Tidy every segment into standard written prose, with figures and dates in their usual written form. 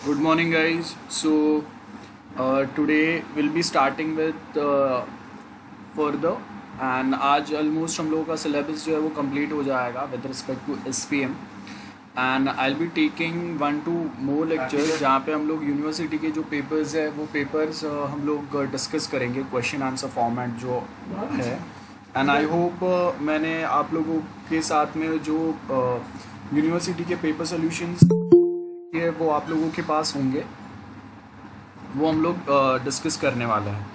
Good morning, guys. Today we'll be starting with further and आज almost हम लोगों का सिलेबस जो है वो कंप्लीट हो जाएगा with respect to SPM and I be taking 1-2 more lectures जहाँ पे हम लोग यूनिवर्सिटी के जो पेपर्स है वो पेपर्स हम लोग डिस्कस करेंगे क्वेश्चन आंसर फॉर्मेट जो है एंड आई होप मैंने आप लोगों के साथ में जो यूनिवर्सिटी के पेपर सोल्यूशंस ये वो आप लोगों के पास होंगे वो हम लोग डिस्कस करने वाले हैं।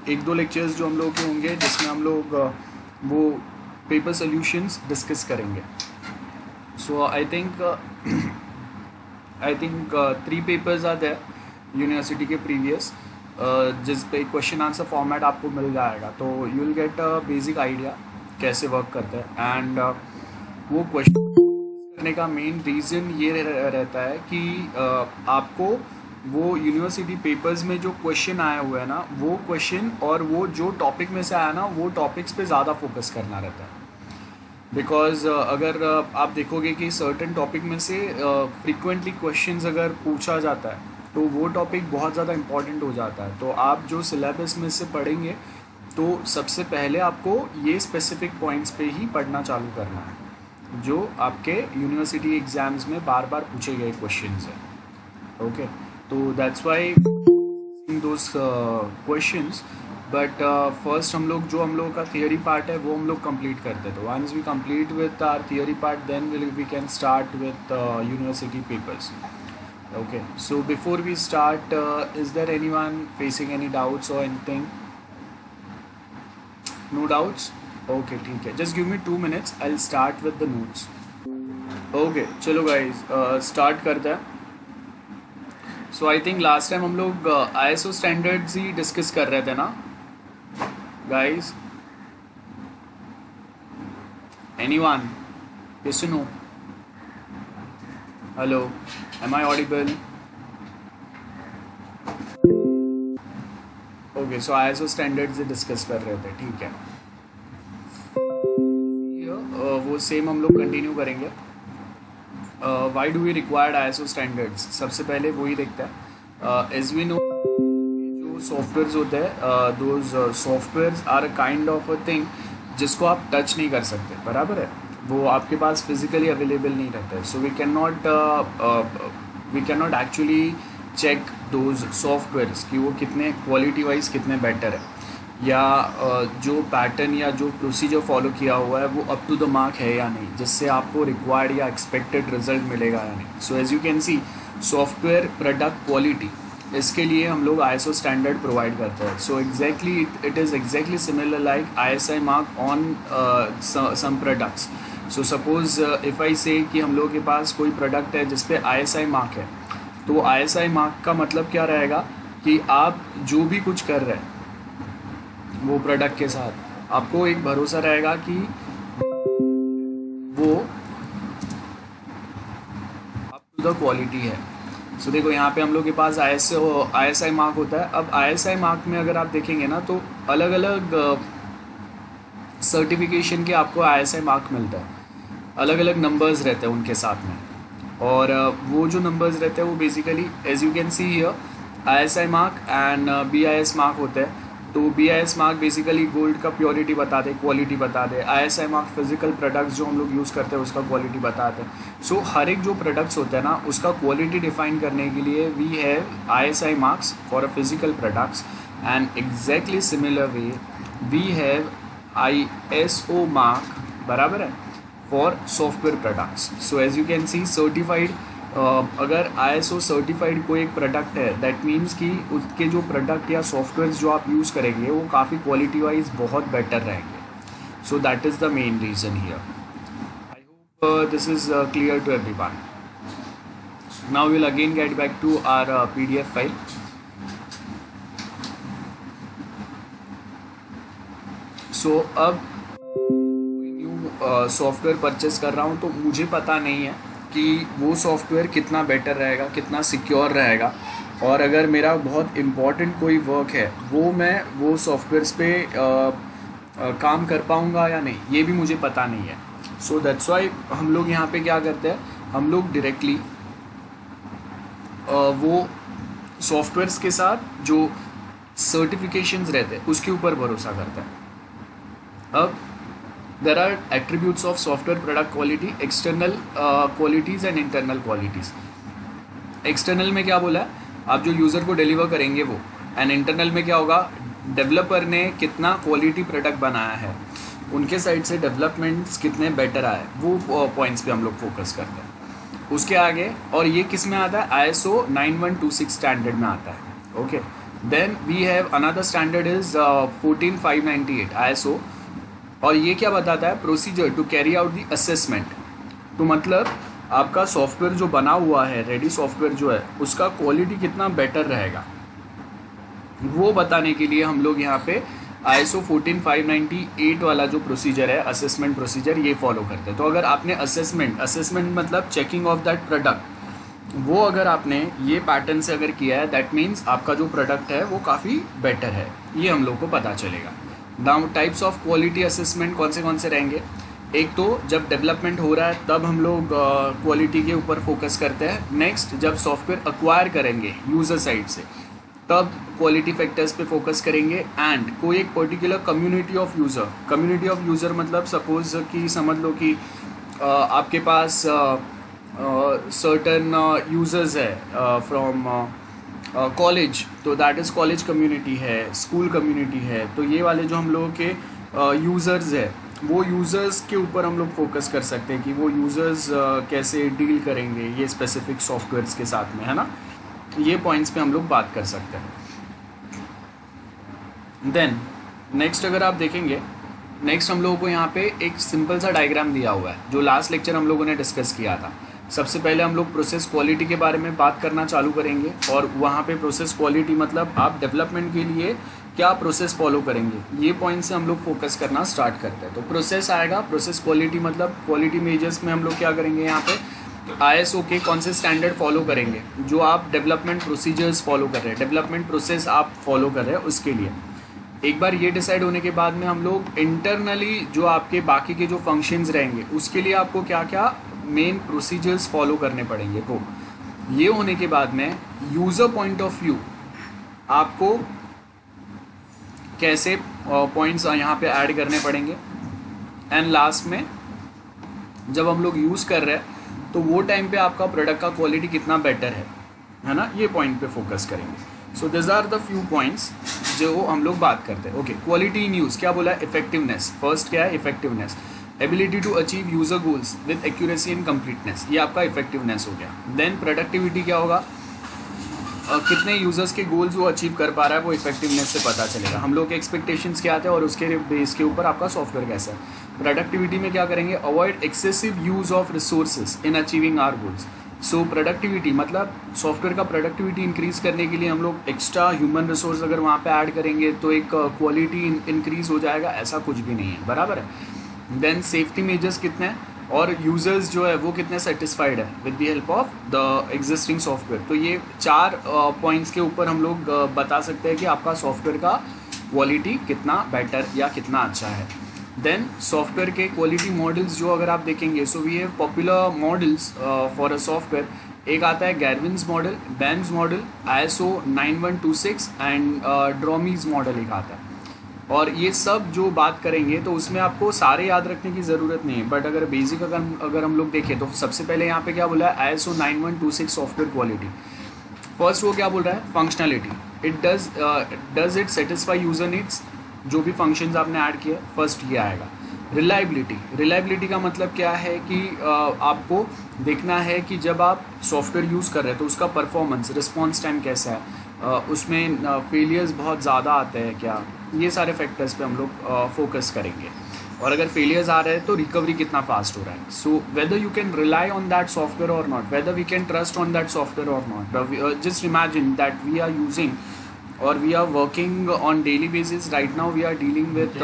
एक दो लेक्चर्स जो हम लोग के होंगे जिसमें हम लोग वो पेपर सोल्यूशंस डिस्कस करेंगे। I think 3 papers are there university के प्रीवियस जिस पे क्वेश्चन आंसर फॉर्मेट आपको मिल जाएगा, तो you will get a basic idea कैसे वर्क करता है। एंड वो क्वेश्चन करने का मेन रीज़न ये रहता है कि आपको वो यूनिवर्सिटी पेपर्स में जो क्वेश्चन आया हुआ है ना वो क्वेश्चन और वो जो टॉपिक में से आया ना वो टॉपिक्स पे ज़्यादा फोकस करना रहता है। बिकॉज अगर आप देखोगे कि सर्टेन टॉपिक में से फ्रिक्वेंटली क्वेश्चंस अगर पूछा जाता है तो वो टॉपिक बहुत ज़्यादा इम्पॉर्टेंट हो जाता है। तो आप जो सिलेबस में से पढ़ेंगे तो सबसे पहले आपको ये स्पेसिफिक पॉइंट्स पे ही पढ़ना चालू करना है जो आपके यूनिवर्सिटी एग्ज़ाम्स में बार बार पूछे गए क्वेश्चंस हैं। ओके, तो that's why those questions. But first हम लोग का थियोरी पार्ट है वो हम लोग कंप्लीट करते हैं। तो once we complete with our theory part then we can start with university papers. Okay, so before we start is there anyone facing any doubts or anything? No doubts? Okay, ठीक है, just give me 2 minutes, I will start with the notes. Okay, चलो guys start करते हैं। So I think last time हम लोग ISO standards ही discuss कर रहे थे ना guys? Anyone? Yes or no? Hello, am I audible? Okay, so ISO standards ही डिस्कस कर रहे थे, ठीक है। वो सेम हम लोग कंटिन्यू करेंगे। Why do we required ISO standards? सबसे पहले वही देखते हैं। एज वी नो जो सॉफ्टवेयर्स होते हैं those softwares are a kind of a thing जिसको आप टच नहीं कर सकते, बराबर है? वो आपके पास फिजिकली अवेलेबल नहीं रहता है। So we can not actually check those softwares कि वो कितने क्वालिटी वाइज कितने बेटर है या जो पैटर्न या जो प्रोसीजर फॉलो किया हुआ है वो अप टू द मार्क है या नहीं, जिससे आपको रिक्वायर्ड या एक्सपेक्टेड रिजल्ट मिलेगा या नहीं। So as you can see software product quality, इसके लिए हम लोग ISO स्टैंडर्ड प्रोवाइड करते हैं। So exactly it is exactly similar like ISI mark on some products. So suppose if I say कि हम लोग के पास कोई प्रोडक्ट है जिस पे ISI मार्क है, तो ISI मार्क का मतलब क्या रहेगा कि आप जो भी कुछ कर रहे हैं वो प्रोडक्ट के साथ आपको एक भरोसा रहेगा कि वो अप टू द क्वालिटी है। सो देखो यहाँ पे हम लोग के पास ISI मार्क होता है। अब ISI मार्क में अगर आप देखेंगे ना तो अलग अलग सर्टिफिकेशन के आपको ISI मार्क मिलता है, अलग अलग नंबर्स रहते हैं उनके साथ में। और वो जो नंबर्स रहते हैं वो basically as you can see here ISI mark and BIS mark होते हैं। तो BIS मार्क बेसिकली गोल्ड का प्योरिटी बताते हैं, क्वालिटी बताते हैं। ISI मार्क फिजिकल प्रोडक्ट्स जो हम लोग यूज़ करते हैं उसका क्वालिटी बताते हैं। सो हर एक जो प्रोडक्ट्स होता है ना उसका क्वालिटी डिफाइन करने के लिए we have ISI marks for a physical products and exactly similar way we have ISO mark, बराबर है, for software products. So as you can see certified, अगर ISO सर्टिफाइड कोई एक प्रोडक्ट है दैट मीन्स कि उसके जो प्रोडक्ट या सॉफ्टवेयर जो आप यूज़ करेंगे वो काफ़ी क्वालिटी वाइज बहुत बेटर रहेंगे। So that is the main reason here. I hope this is clear to everyone. Now will again get back to our PDF file. So अब न्यू सॉफ्टवेयर परचेस कर रहा हूँ तो मुझे पता नहीं है कि वो सॉफ्टवेयर कितना बेटर रहेगा, कितना सिक्योर रहेगा, और अगर मेरा बहुत इम्पॉर्टेंट कोई वर्क है मैं वो सॉफ्टवेयर्स पे काम कर पाऊँगा या नहीं, ये भी मुझे पता नहीं है। सो दैट्स वाई हम लोग यहाँ पे क्या करते हैं, हम लोग डायरेक्टली वो सॉफ्टवेयर्स के साथ जो सर्टिफिकेशंस रहते हैं उसके ऊपर भरोसा करता है। अब there are attributes of software product quality, external qualities and internal qualities. External में क्या बोला है, आप जो यूज़र को डिलीवर करेंगे वो, एंड इंटरनल में क्या होगा, डेवलपर ने कितना क्वालिटी प्रोडक्ट बनाया है, उनके साइड से डेवलपमेंट्स कितने बेटर आए, वो पॉइंट्स पे हम लोग फोकस करते हैं। उसके आगे, और ये किस में आता है, ISO 9126 स्टैंडर्ड में आता है। Okay, then we have another standard is 14598 ISO, और ये क्या बताता है, procedure to carry out the assessment. तो मतलब आपका सॉफ्टवेयर जो बना हुआ है, रेडी सॉफ्टवेयर जो है, उसका क्वालिटी कितना बेटर रहेगा, वो बताने के लिए हम लोग यहाँ पे ISO 14598 वाला जो प्रोसीजर है, असेसमेंट प्रोसीजर, ये फॉलो करते हैं। तो अगर आपने असेसमेंट मतलब चेकिंग ऑफ दैट प्रोडक्ट, वो अगर आपने ये पैटर्न से अगर किया है, दैट मीन्स आपका जो प्रोडक्ट है वो काफ़ी बेटर है, ये हम लोग को पता चलेगा। Now types of quality assessment कौन से रहेंगे, एक तो जब डेवलपमेंट हो रहा है तब हम लोग क्वालिटी के ऊपर फोकस करते हैं। नेक्स्ट, जब सॉफ्टवेयर अक्वायर करेंगे यूज़र साइड से, तब क्वालिटी फैक्टर्स पे फोकस करेंगे। एंड कोई एक पर्टिकुलर कम्युनिटी ऑफ यूज़र मतलब सपोज कि समझ लो कि आपके पास सर्टन यूज़र्स है फ्रॉम कॉलेज, तो दैट इज़ कॉलेज कम्युनिटी है, स्कूल कम्युनिटी है। तो ये वाले जो हम लोगों के यूज़र्स है, वो यूज़र्स के ऊपर हम लोग फोकस कर सकते हैं कि वो यूज़र्स कैसे डील करेंगे ये स्पेसिफिक सॉफ्टवेयर्स के साथ में, है ना। ये पॉइंट्स पे हम लोग बात कर सकते हैं। देन नेक्स्ट अगर आप देखेंगे, नेक्स्ट हम लोगों को यहाँ पे एक सिंपल सा डायग्राम दिया हुआ है जो लास्ट लेक्चर हम लोगों ने डिस्कस किया था। सबसे पहले हम लोग प्रोसेस क्वालिटी के बारे में बात करना चालू करेंगे, और वहाँ पे प्रोसेस क्वालिटी मतलब आप डेवलपमेंट के लिए क्या प्रोसेस फॉलो करेंगे, ये पॉइंट से हम लोग फोकस करना स्टार्ट करते हैं। तो प्रोसेस आएगा, प्रोसेस क्वालिटी मतलब क्वालिटी मेजर्स में हम लोग क्या करेंगे, यहाँ पे ISO के कौन से स्टैंडर्ड फॉलो करेंगे, जो आप डेवलपमेंट प्रोसीजर्स फॉलो कर रहे हैं, डेवलपमेंट प्रोसेस आप फॉलो कर रहे हैं, उसके लिए एक बार ये डिसाइड होने के बाद में हम लोग इंटरनली जो आपके बाकी के जो फंक्शंस रहेंगे उसके लिए आपको क्या क्या मेन प्रोसीजर्स फॉलो करने पड़ेंगे। वो ये होने के बाद में यूज़र पॉइंट ऑफ व्यू आपको कैसे पॉइंट्स यहाँ पे ऐड करने पड़ेंगे, एंड लास्ट में जब हम लोग यूज़ कर रहे हैं तो वो टाइम पे आपका प्रोडक्ट का क्वालिटी कितना बेटर है ना, ये पॉइंट पे फोकस करेंगे। So this are the few points जो हम लोग बात करते हैं। ओके, क्वालिटी इन यूज़ क्या बोला है, इफेक्टिवनेस। फर्स्ट क्या है, effectiveness, ability to achieve user goals with accuracy and completeness, ये आपका इफेक्टिवनेस हो गया। देन प्रोडक्टिविटी क्या होगा, कितने यूज़र्स के गोल्स वो अचीव कर पा रहा है, वो इफेक्टिवनेस से पता चलेगा। हम लोग के एक्सपेक्टेशंस क्या आते हैं और उसके बेस के ऊपर आपका सॉफ्टवेयर कैसा है। प्रोडक्टिविटी में क्या करेंगे, avoid excessive use of resources in achieving our goals. So productivity मतलब सॉफ्टवेयर का प्रोडक्टिविटी इंक्रीज़ करने के लिए हम लोग एक्स्ट्रा ह्यूमन रिसोर्स अगर वहाँ पे ऐड करेंगे तो एक क्वालिटी इंक्रीज़ हो जाएगा, ऐसा कुछ भी नहीं है, बराबर है। देन सेफ्टी मेजर्स कितने हैं, और यूज़र्स जो है वो कितने सेटिस्फाइड है with the help of the existing software. तो ये चार पॉइंट्स के ऊपर हम लोग बता सकते हैं कि आपका सॉफ्टवेयर का क्वालिटी कितना बेटर या कितना अच्छा है। देन सॉफ्टवेयर के क्वालिटी मॉडल्स जो अगर आप देखेंगे, so we have popular models for a software. एक आता है गैरविन्स मॉडल, बैंस model, ISO 9126 and Dromey's model एक आता है। और ये सब जो बात करेंगे तो उसमें आपको सारे याद रखने की ज़रूरत नहीं है, बट अगर बेसिक अगर हम लोग देखें तो सबसे पहले यहाँ पे क्या बोला है, ISO 9126 सॉफ्टवेयर क्वालिटी। फर्स्ट वो क्या बोल रहा है, functionality, it does it satisfy user needs, जो भी फंक्शंस आपने ऐड किए, फर्स्ट ये आएगा। रिलायबिलिटी का मतलब क्या है कि आपको देखना है कि जब आप सॉफ्टवेयर यूज़ कर रहे हैं तो उसका परफॉर्मेंस, रिस्पॉन्स टाइम कैसा है, उसमें फेलियर्स बहुत ज़्यादा आते हैं क्या, ये सारे फैक्टर्स पे हम लोग फोकस करेंगे। और अगर फेलियर्स आ रहे हैं तो रिकवरी कितना फास्ट हो रहा है। So whether you can rely on that software or not, whether we can trust on that software or not. Just imagine that we are using or we are working on daily basis. Right now we are dealing with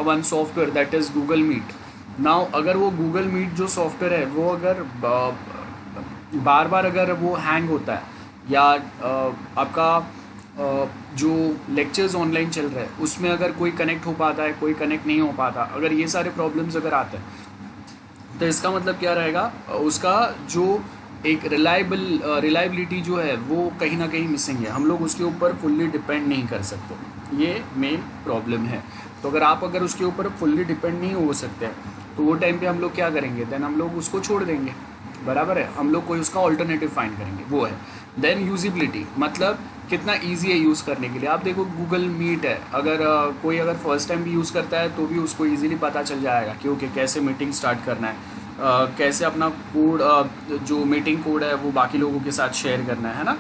one software that is Google Meet. Now अगर वो Google Meet जो software है वो अगर बार बार अगर वो hang होता है या आपका जो लेक्चर्स ऑनलाइन चल रहे हैं उसमें अगर कोई कनेक्ट हो पाता है, कोई कनेक्ट नहीं हो पाता, अगर ये सारे प्रॉब्लम्स अगर आते हैं तो इसका मतलब क्या रहेगा, उसका जो एक रिलायबिलिटी जो है वो कहीं ना कहीं मिसिंग है, हम लोग उसके ऊपर फुल्ली डिपेंड नहीं कर सकते, ये मेन प्रॉब्लम है। तो अगर उसके ऊपर फुल्ली डिपेंड नहीं हो सकते तो वो टाइम पे हम लोग क्या करेंगे, देन हम लोग उसको छोड़ देंगे, बराबर है, हम लोग कोई उसका ऑल्टरनेटिव फाइंड करेंगे, वो है। देन यूजिबिलिटी मतलब कितना ईजी है यूज़ करने के लिए। आप देखो गूगल मीट है, कोई अगर फर्स्ट टाइम भी यूज़ करता है तो भी उसको ईजिली पता चल जाएगा कि ओके कैसे मीटिंग स्टार्ट करना है, कैसे अपना कोड, जो मीटिंग कोड है वो बाकी लोगों के साथ शेयर करना है ना,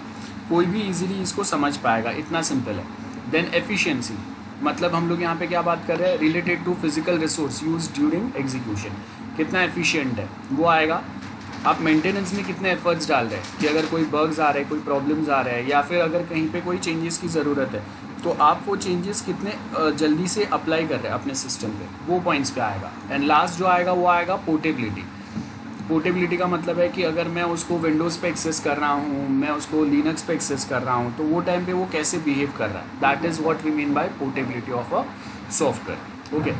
कोई भी इजीली इसको समझ पाएगा, इतना सिंपल है। देन एफिशिएंसी मतलब हम लोग यहाँ पे क्या बात कर रहे हैं, related to physical resource use during execution, कितना एफिशिएंट है वो आएगा। आप मेंटेनेंस में कितने एफर्ट्स डाल रहे हैं कि अगर कोई बग्स आ रहे हैं, कोई प्रॉब्लम्स आ रहे हैं, या फिर अगर कहीं पे कोई चेंजेस की ज़रूरत है तो आप वो चेंजेस कितने जल्दी से अप्लाई कर रहे हैं अपने सिस्टम पे, वो पॉइंट्स पे आएगा। एंड लास्ट जो आएगा वो आएगा पोर्टेबिलिटी। पोर्टेबिलिटी का मतलब है कि अगर मैं उसको विंडोज़ पे एक्सेस कर रहा हूँ, मैं उसको लिनक्स पे एक्सेस कर रहा हूँ, तो वो टाइम पे वो कैसे बिहेव कर रहा है, that is what we mean by portability of a software. Okay,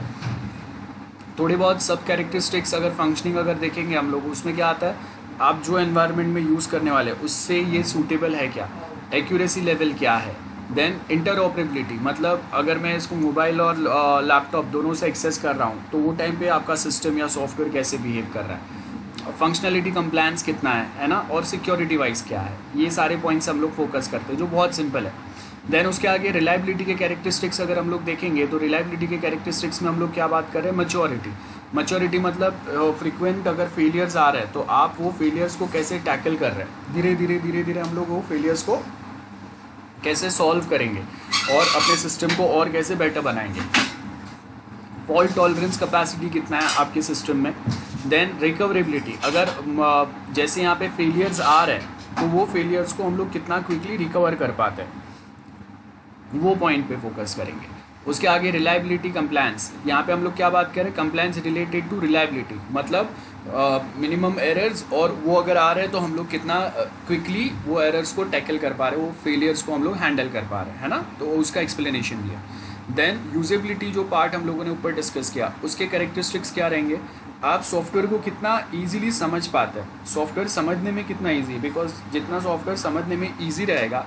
थोड़ी बहुत सब कैरेक्टरिस्टिक्स अगर फंक्शनिंग अगर देखेंगे हम लोग, उसमें क्या आता है, आप जो एनवायरनमेंट में यूज़ करने वाले हैं उससे ये सूटेबल है क्या, एक्यूरेसी लेवल क्या है। देन इंटरऑपरेबिलिटी मतलब अगर मैं इसको मोबाइल और लैपटॉप दोनों से एक्सेस कर रहा हूँ तो वो टाइम पे आपका सिस्टम या सॉफ्टवेयर कैसे बिहेव कर रहा है। फंक्शनलिटी कंप्लायंस कितना है ना, और सिक्योरिटी वाइज क्या है, ये सारे पॉइंट्स हम लोग फोकस करते हैं, जो बहुत सिंपल है। देन उसके आगे रिलायबिलिटी के कैरेक्टरिस्टिक्स अगर हम लोग देखेंगे तो रिलायबिलिटी के कैरेक्टरिस्टिक्स में हम लोग क्या बात कर रहे हैं, मैच्योरिटी। मैच्योरिटी मतलब फ्रीक्वेंट अगर फेलियर्स आ रहे हैं तो आप वो फेलियर्स को कैसे टैकल कर रहे हैं, धीरे धीरे हम लोग वो फेलियर्स को कैसे सॉल्व करेंगे और अपने सिस्टम को और कैसे बेटर बनाएंगे। फॉल्ट टॉलरेंस कैपेसिटी कितना है आपके सिस्टम में। देन रिकवरेबिलिटी, अगर जैसे यहाँ पे फेलियर्स आ रहे हैं तो वो फेलियर्स को हम लोग कितना क्विकली रिकवर कर पाते हैं, वो पॉइंट पे फोकस करेंगे। उसके आगे रिलायबिलिटी कंप्लायंस, यहाँ पे हम लोग क्या बात करें, कंप्लायंस रिलेटेड टू रिलायबिलिटी मतलब मिनिमम एरर्स, और वो अगर आ रहे हैं तो हम लोग कितना क्विकली वो एरर्स को टैकल कर पा रहे हैं, वो फेलियर्स को हम लोग हैंडल कर पा रहे हैं, है ना, तो उसका एक्सप्लेनेशन दिया। देन यूजेबिलिटी जो पार्ट हम लोगों ने ऊपर डिस्कस किया, उसके कैरेक्टरिस्टिक्स क्या रहेंगे, आप सॉफ्टवेयर को कितना ईजिली समझ पाते हैं, सॉफ्टवेयर समझने में कितना ईजी है, बिकॉज जितना सॉफ्टवेयर समझने में ईजी रहेगा,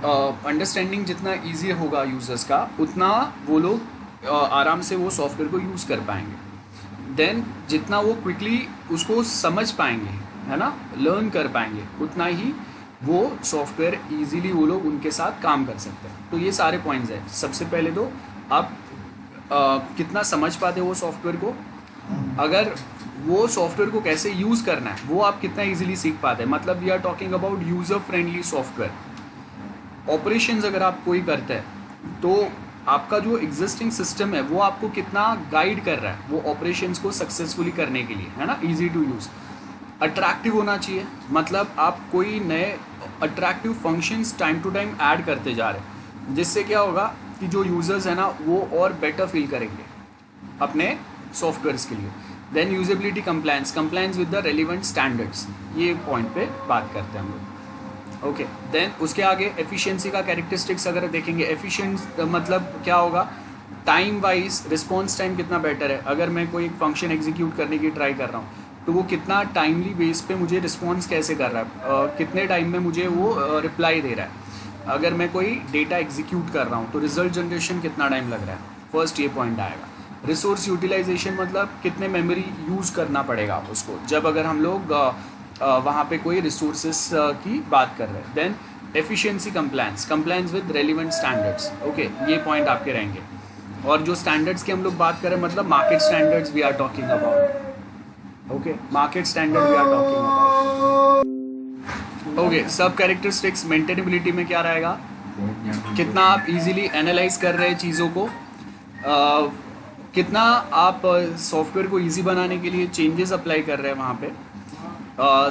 अंडरस्टैंडिंग जितना ईजी होगा यूज़र्स का, उतना वो लोग आराम से वो सॉफ्टवेयर को यूज़ कर पाएंगे। देन जितना वो क्विकली उसको समझ पाएंगे, है ना, लर्न कर पाएंगे, उतना ही वो सॉफ्टवेयर इजीली वो लोग उनके साथ काम कर सकते हैं। तो ये सारे पॉइंट्स हैं। सबसे पहले तो आप कितना समझ पाते हो वो सॉफ्टवेयर को, अगर वो सॉफ्टवेयर को कैसे यूज़ करना है वो आप कितना इजीली सीख पाते हैं, मतलब we are talking about user friendly software. Operations अगर आप कोई करते हैं तो आपका जो एग्जिस्टिंग सिस्टम है वो आपको कितना गाइड कर रहा है वो ऑपरेशंस को सक्सेसफुली करने के लिए, है ना, इजी टू यूज़। अट्रैक्टिव होना चाहिए, मतलब आप कोई नए attractive functions time to time add करते जा रहे हैं, जिससे क्या होगा कि जो यूज़र्स हैं ना वो और बेटर फील करेंगे अपने सॉफ्टवेयर्स के लिए। Then usability compliance with the relevant standards, ये पॉइंट पे बात करते हैं हम लोग। ओके, देन उसके आगे एफिशिएंसी का कैरेक्टरिस्टिक्स अगर देखेंगे, एफिशिएंट मतलब क्या होगा, टाइम वाइज रिस्पॉन्स टाइम कितना बेटर है। अगर मैं कोई एक फंक्शन एग्जीक्यूट करने की ट्राई कर रहा हूँ तो वो कितना टाइमली बेस पे मुझे रिस्पॉन्स कैसे कर रहा है, कितने टाइम में मुझे वो रिप्लाई दे रहा है। अगर मैं कोई डेटा एग्जीक्यूट कर रहा हूँ तो रिजल्ट जनरेशन कितना टाइम लग रहा है, फर्स्ट ये पॉइंट आएगा। रिसोर्स यूटिलाइजेशन मतलब कितने मेमोरी यूज़ करना पड़ेगा उसको, जब अगर हम लोग वहाँ पे कोई रिसोर्सेस की बात कर रहे हैं। Then efficiency compliance with relevant standards, okay, ये पॉइंट आपके रहेंगे। और जो स्टैंडर्ड्स की हम लोग बात करें मतलब market standards we are talking about, okay, market standard we are talking about. Okay, sub characteristics maintainability में क्या रहेगा, कितना आप इजीली एनालाइज कर रहे हैं चीज़ों को, कितना आप सॉफ्टवेयर को इजी बनाने के लिए चेंजेस अप्लाई कर रहे हैं वहाँ पे,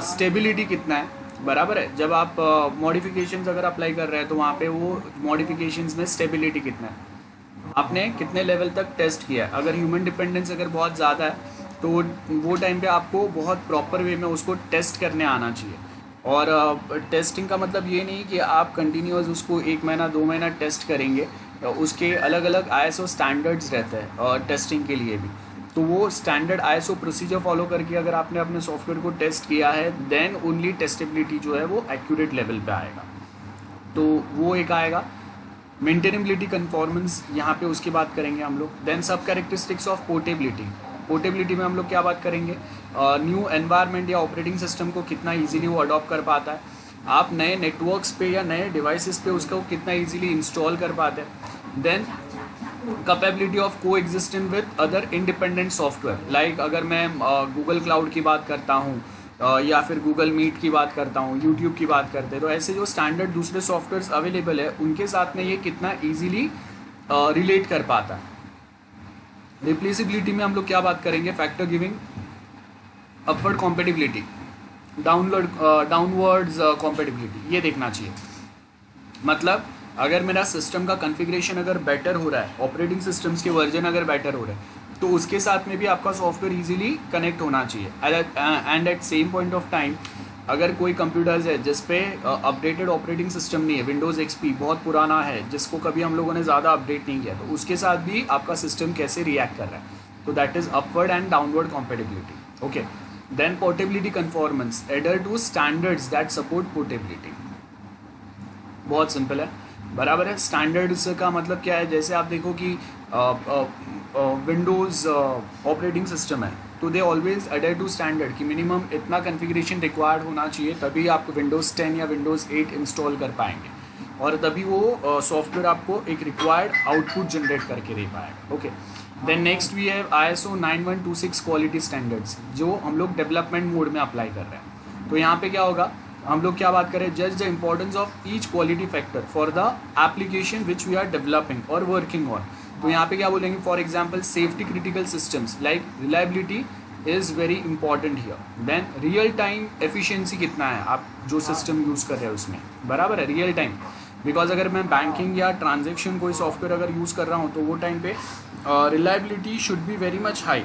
स्टेबिलिटी कितना है, बराबर है। जब आप मॉडिफिकेशंस अगर अप्लाई कर रहे हैं तो वहाँ पे वो मॉडिफिकेशंस में स्टेबिलिटी कितना है, आपने कितने लेवल तक टेस्ट किया है। अगर ह्यूमन डिपेंडेंस अगर बहुत ज़्यादा है तो वो टाइम पे आपको बहुत प्रॉपर वे में उसको टेस्ट करने आना चाहिए। और टेस्टिंग का मतलब ये नहीं कि आप कंटिन्यूअस उसको 1 महीना 2 महीना टेस्ट करेंगे, उसके अलग अलग ISO स्टैंडर्ड्स रहते हैं और टेस्टिंग के लिए भी, तो वो स्टैंडर्ड आईएसओ प्रोसीजर फॉलो करके अगर आपने अपने सॉफ्टवेयर को टेस्ट किया है देन ओनली टेस्टेबिलिटी जो है वो एक्यूरेट लेवल पे आएगा। तो वो एक आएगा। मेंटेनेबिलिटी कन्फॉर्मेंस यहाँ पे उसकी बात करेंगे हम लोग। देन सब कैरेक्टरिस्टिक्स ऑफ पोर्टेबिलिटी। पोर्टेबिलिटी में हम लोग क्या बात करेंगे, न्यू एनवायरनमेंट या ऑपरेटिंग सिस्टम को कितना इजीली वो अडॉप्ट कर पाता है, आप नए नेटवर्क्स पे या नए डिवाइसेस पे उसको कितना इजीली इंस्टॉल कर पाते हैं। देन कैपेबिलिटी ऑफ को existing with other independent software, like अगर मैं गूगल क्लाउड की बात करता हूँ या फिर गूगल मीट की बात करता हूँ, यूट्यूब की बात करते हैं, तो ऐसे जो स्टैंडर्ड दूसरे सॉफ्टवेयर्स अवेलेबल है उनके साथ में ये कितना ईजीली रिलेट कर पाता है। रिप्लेसिबिलिटी में हम लोग क्या बात करेंगे, factor giving upward compatibility, downwards compatibility, ये देखना चाहिए। मतलब अगर मेरा सिस्टम का कॉन्फ़िगरेशन अगर बेटर हो रहा है, ऑपरेटिंग सिस्टम्स के वर्जन अगर बेटर हो रहे हैं, तो उसके साथ में भी आपका सॉफ्टवेयर इजीली कनेक्ट होना चाहिए। And at same point of time अगर कोई कंप्यूटर्स है जिस पे अपडेटेड ऑपरेटिंग सिस्टम नहीं है, विंडोज़ एक्सपी बहुत पुराना है जिसको कभी हम लोगों ने ज़्यादा अपडेट नहीं किया, तो उसके साथ भी आपका सिस्टम कैसे रिएक्ट कर रहा है, तो that is upward and downward compatibility. Okay, then portability conformance, adhere to standards that support portability. बहुत सिंपल है, बराबर है। स्टैंडर्ड्स का मतलब क्या है, जैसे आप देखो कि विंडोज़ ऑपरेटिंग सिस्टम है तो they always adhere to standard कि मिनिमम इतना कॉन्फ़िगरेशन रिक्वायर्ड होना चाहिए, तभी आप विंडोज़ 10 या विंडोज़ 8 इंस्टॉल कर पाएंगे और तभी वो सॉफ्टवेयर आपको एक रिक्वायर्ड आउटपुट जनरेट करके दे पाएगा। Okay, then next we have ISO 9126 quality standards, जो हम लोग डेवलपमेंट मोड में अप्लाई कर रहे हैं। तो यहाँ पे क्या होगा, हम लोग क्या बात करें, जज the importance of each quality factor for the application which we are developing और वर्किंग ऑन। तो यहाँ पे क्या बोलेंगे, for example safety critical systems like reliability is very important here. Then real time efficiency कितना है आप जो सिस्टम यूज़ कर रहे हैं उसमें, बराबर है, रियल टाइम। बिकॉज अगर मैं बैंकिंग या ट्रांजेक्शन कोई सॉफ्टवेयर अगर यूज़ कर रहा हूँ तो वो टाइम पे reliability should be very much high.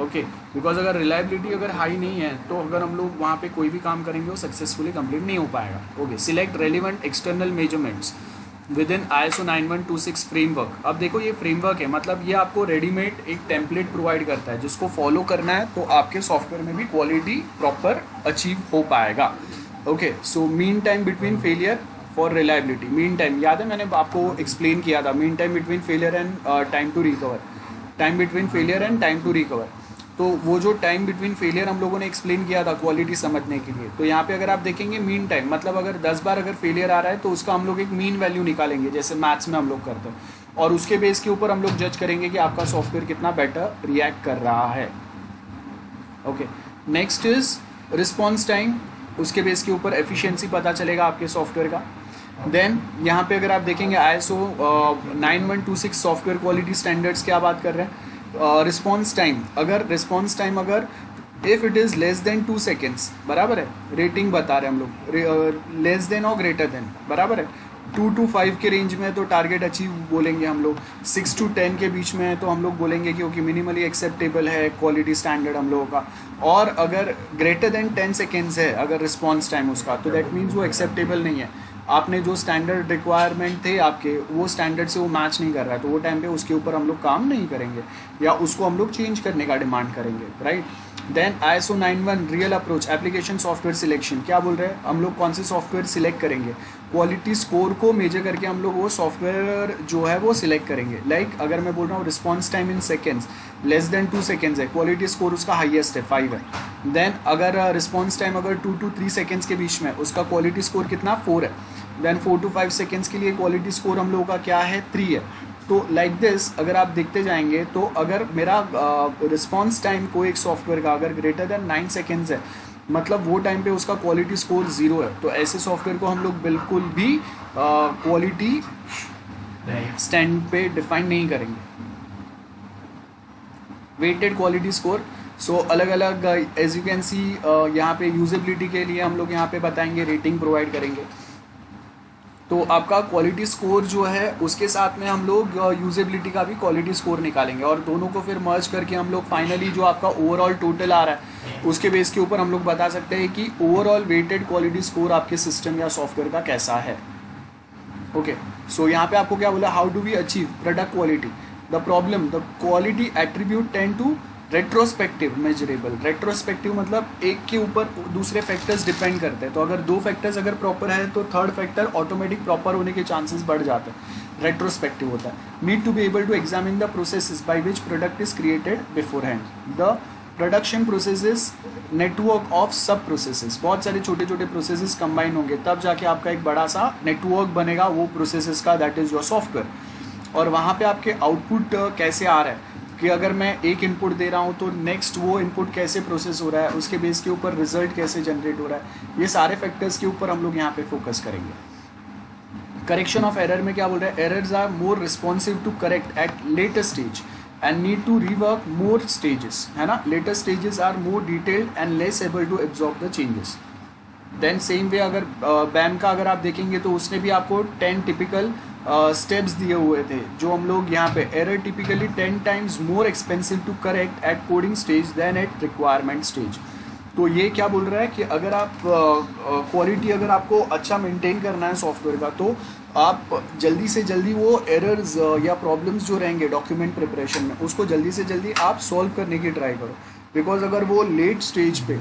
Okay, because अगर रिलायबिलिटी अगर हाई नहीं है तो अगर हम लोग वहाँ पे कोई भी काम करेंगे वो सक्सेसफुली कंप्लीट नहीं हो पाएगा। Okay, select relevant external measurements with in ISO 9126 framework. अब देखो ये फ्रेमवर्क है, मतलब ये आपको रेडीमेड एक टेम्पलेट प्रोवाइड करता है जिसको फॉलो करना है तो आपके सॉफ्टवेयर में भी क्वालिटी प्रॉपर अचीव हो पाएगा। Okay, so mean time between failure for reliability, mean time याद है मैंने आपको एक्सप्लेन किया था, mean time between failure and time to recover, time between failure and time to recover. तो वो जो टाइम बिटवीन फेलियर हम लोगों ने एक्सप्लेन किया था क्वालिटी समझने के लिए, तो यहाँ पे अगर आप देखेंगे मीन टाइम, मतलब अगर 10 बार अगर फेलियर आ रहा है तो उसका हम लोग एक मीन वैल्यू निकालेंगे जैसे मैथ्स में हम लोग करते हैं, और उसके बेस के ऊपर हम लोग जज करेंगे कि आपका सॉफ्टवेयर कितना बेटर रिएक्ट कर रहा है। Okay, next is response time, उसके बेस के ऊपर एफिशिएंसी पता चलेगा आपके सॉफ्टवेयर का। देन यहाँ पे अगर आप देखेंगे ISO 9126 सॉफ्टवेयर क्वालिटी स्टैंडर्ड्स क्या बात कर रहे हैं, रिस्पॉन्स टाइम, अगर रिस्पॉन्स टाइम अगर if it is less than 2 seconds, बराबर है, रेटिंग बता रहे हैं हम लोग, लेस देन और ग्रेटर देन, बराबर है, 2 to 5 के रेंज में तो टारगेट अचीव बोलेंगे हम लोग, 6 to 10 के बीच में है तो हम लोग बोलेंगे क्योंकि मिनिमली एक्सेप्टेबल है क्वालिटी स्टैंडर्ड हम लोगों का, और अगर ग्रेटर देन 10 सेकेंड्स है अगर रिस्पॉन्स टाइम उसका, तो दैट मीन्स वो एक्सेप्टेबल नहीं है, आपने जो स्टैंडर्ड रिक्वायरमेंट थे आपके वो स्टैंडर्ड से वो मैच नहीं कर रहा है, तो वो टाइम पे उसके ऊपर हम लोग काम नहीं करेंगे या उसको हम लोग चेंज करने का डिमांड करेंगे, right. Then ISO 91 real approach application software selection, क्या बोल रहे हैं, हम लोग कौन से सॉफ्टवेयर सिलेक्ट करेंगे, क्वालिटी स्कोर को मेजर करके हम लोग वो सॉफ्टवेयर जो है वो सिलेक्ट करेंगे। लाइक अगर मैं बोल रहा हूँ response time in seconds less than 2 seconds है, क्वालिटी स्कोर उसका हाईएस्ट है 5 है। देन अगर रिस्पॉन्स टाइम अगर 2 to 3 सेकेंड्स के बीच में, उसका क्वालिटी स्कोर कितना 4 है। देन 4 to 5 सेकेंड्स के लिए क्वालिटी स्कोर हम लोगों का क्या है 3 है। तो लाइक दिस अगर आप देखते जाएंगे तो अगर मेरा रिस्पॉन्स टाइम को एक सॉफ्टवेयर का अगर ग्रेटर देन 9 सेकेंड्स है, मतलब वो टाइम पे उसका क्वालिटी स्कोर 0 है, तो ऐसे सॉफ्टवेयर को हम लोग बिल्कुल भी क्वालिटी स्टैंड पे डिफाइन नहीं करेंगे। वेटेड क्वालिटी स्कोर, सो अलग अलग एज यू कैन सी यहाँ पे यूजेबिलिटी के लिए हम लोग यहाँ पे बताएंगे, रेटिंग प्रोवाइड करेंगे। तो आपका क्वालिटी स्कोर जो है उसके साथ में हम लोग यूजेबिलिटी का भी क्वालिटी स्कोर निकालेंगे और दोनों को फिर मर्ज करके हम लोग फाइनली जो आपका ओवरऑल टोटल आ रहा है उसके बेस के ऊपर हम लोग बता सकते हैं कि ओवरऑल वेटेड क्वालिटी स्कोर आपके सिस्टम या सॉफ्टवेयर का कैसा है। ओके, सो यहाँ पे आपको क्या बोला, how do we achieve product quality, the problem, the quality attribute tend to retrospective measurable. Retrospective मतलब एक के ऊपर दूसरे फैक्टर्स डिपेंड करते हैं, तो अगर दो फैक्टर्स अगर प्रॉपर है तो थर्ड फैक्टर ऑटोमेटिक प्रॉपर होने के चांसेस बढ़ जाते हैं, रेट्रोस्पेक्टिव होता है। Need to be able to examine the processes by which product is created beforehand. The production processes network of sub processes, बहुत सारे छोटे छोटे प्रोसेसेस कंबाइन होंगे तब जाके आपका एक बड़ा सा नेटवर्क बनेगा वो प्रोसेसेस का, दैट इज़ योर सॉफ्टवेयर। और वहाँ पे आपके आउटपुट कैसे आ रहा है कि अगर मैं एक इनपुट दे रहा हूँ तो नेक्स्ट वो इनपुट कैसे प्रोसेस हो रहा है, उसके बेस के ऊपर रिजल्ट कैसे जनरेट हो रहा है, ये सारे फैक्टर्स के ऊपर हम लोग यहाँ पे फोकस करेंगे। करेक्शन ऑफ एरर में क्या बोल रहा है, errors are more responsive to correct at later stage and need to rework more stages, है ना। Later stages are more detailed and less able to absorb the changes. Then same way अगर बैम का अगर आप देखेंगे तो उसने भी आपको 10 टिपिकल स्टेप्स दिए हुए थे, जो हम लोग यहाँ पे error typically 10 times more expensive to correct at coding stage then at requirement stage. तो ये क्या बोल रहा है कि अगर आप क्वालिटी अगर आपको अच्छा मेंटेन करना है सॉफ्टवेयर का, तो आप जल्दी से जल्दी वो एरर्स या प्रॉब्लम्स जो रहेंगे डॉक्यूमेंट प्रिपरेशन में, उसको जल्दी से जल्दी आप सॉल्व करने की ट्राई करो। बिकॉज अगर वो लेट स्टेज पे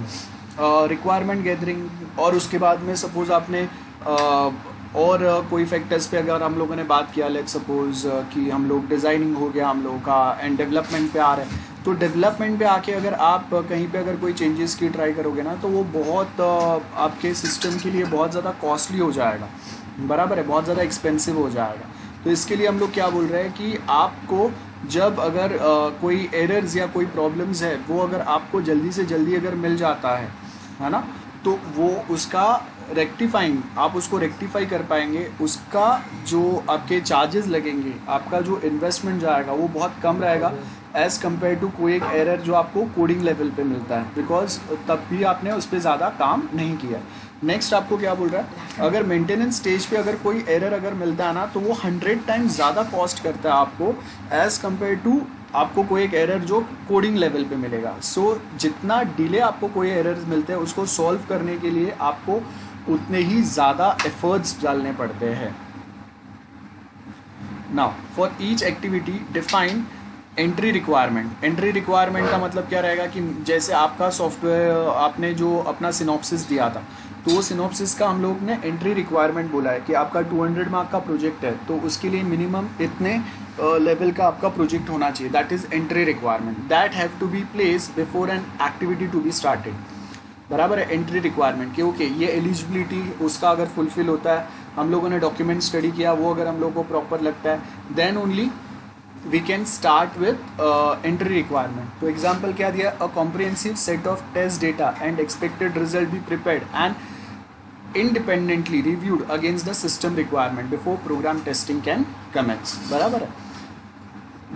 रिक्वायरमेंट गैदरिंग और उसके बाद में सपोज आपने और कोई फैक्टर्स पे अगर हम लोगों ने बात किया, लेट्स सपोज कि हम लोग डिज़ाइनिंग हो गया हम लोगों का एंड डेवलपमेंट पे आ रहे हैं, तो डेवलपमेंट पे आके अगर आप कहीं पे अगर कोई चेंजेस की ट्राई करोगे ना, तो वो बहुत आपके सिस्टम के लिए बहुत ज़्यादा कॉस्टली हो जाएगा, बराबर है, बहुत ज़्यादा एक्सपेंसिव हो जाएगा। तो इसके लिए हम लोग क्या बोल रहे हैं कि आपको जब अगर कोई एरर्स या कोई प्रॉब्लम्स है वो अगर आपको जल्दी से जल्दी अगर मिल जाता है ना, तो वो उसका रेक्टिफाइंग, आप उसको रेक्टिफाई कर पाएंगे, उसका जो आपके चार्जेस लगेंगे, आपका जो इन्वेस्टमेंट जाएगा वो बहुत कम रहेगा एज़ कम्पेयर टू कोई एक एरर जो आपको कोडिंग लेवल पे मिलता है, बिकॉज तब भी आपने उस पर ज़्यादा काम नहीं किया। नेक्स्ट आपको क्या बोल रहा है, अगर मेंटेनेंस स्टेज पे अगर कोई एरर अगर मिलता है ना, तो वो 100 टाइम्स ज़्यादा कॉस्ट करता है आपको एज़ कम्पेयर टू आपको कोई एक एरर जो कोडिंग लेवल पे मिलेगा। सो जितना डिले आपको कोई एरर्स मिलते हैं उसको सॉल्व करने के लिए आपको उतने ही ज़्यादा एफर्ट्स डालने पड़ते हैं। Now for each activity define entry requirement. Entry requirement का मतलब क्या रहेगा कि जैसे आपका सॉफ्टवेयर आपने जो अपना सिनॉप्सिस दिया था, तो वो सिनॉप्सिस का हम लोग ने एंट्री रिक्वायरमेंट बोला है कि आपका 200 मार्क का प्रोजेक्ट है, तो उसके लिए मिनिमम इतने लेवल का आपका प्रोजेक्ट होना चाहिए, that is entry requirement, that have to be place before an activity to be started, बराबर है। एंट्री रिक्वायरमेंट कि ओके ये एलिजिबिलिटी उसका अगर फुलफिल होता है, हम लोगों ने डॉक्यूमेंट स्टडी किया, वो अगर हम लोग को प्रॉपर लगता है, then only we can start with entry requirement। तो एग्जाम्पल क्या दिया, a comprehensive set of test data and expected result be prepared and independently reviewed against the system requirement before program testing can commence, बराबर है।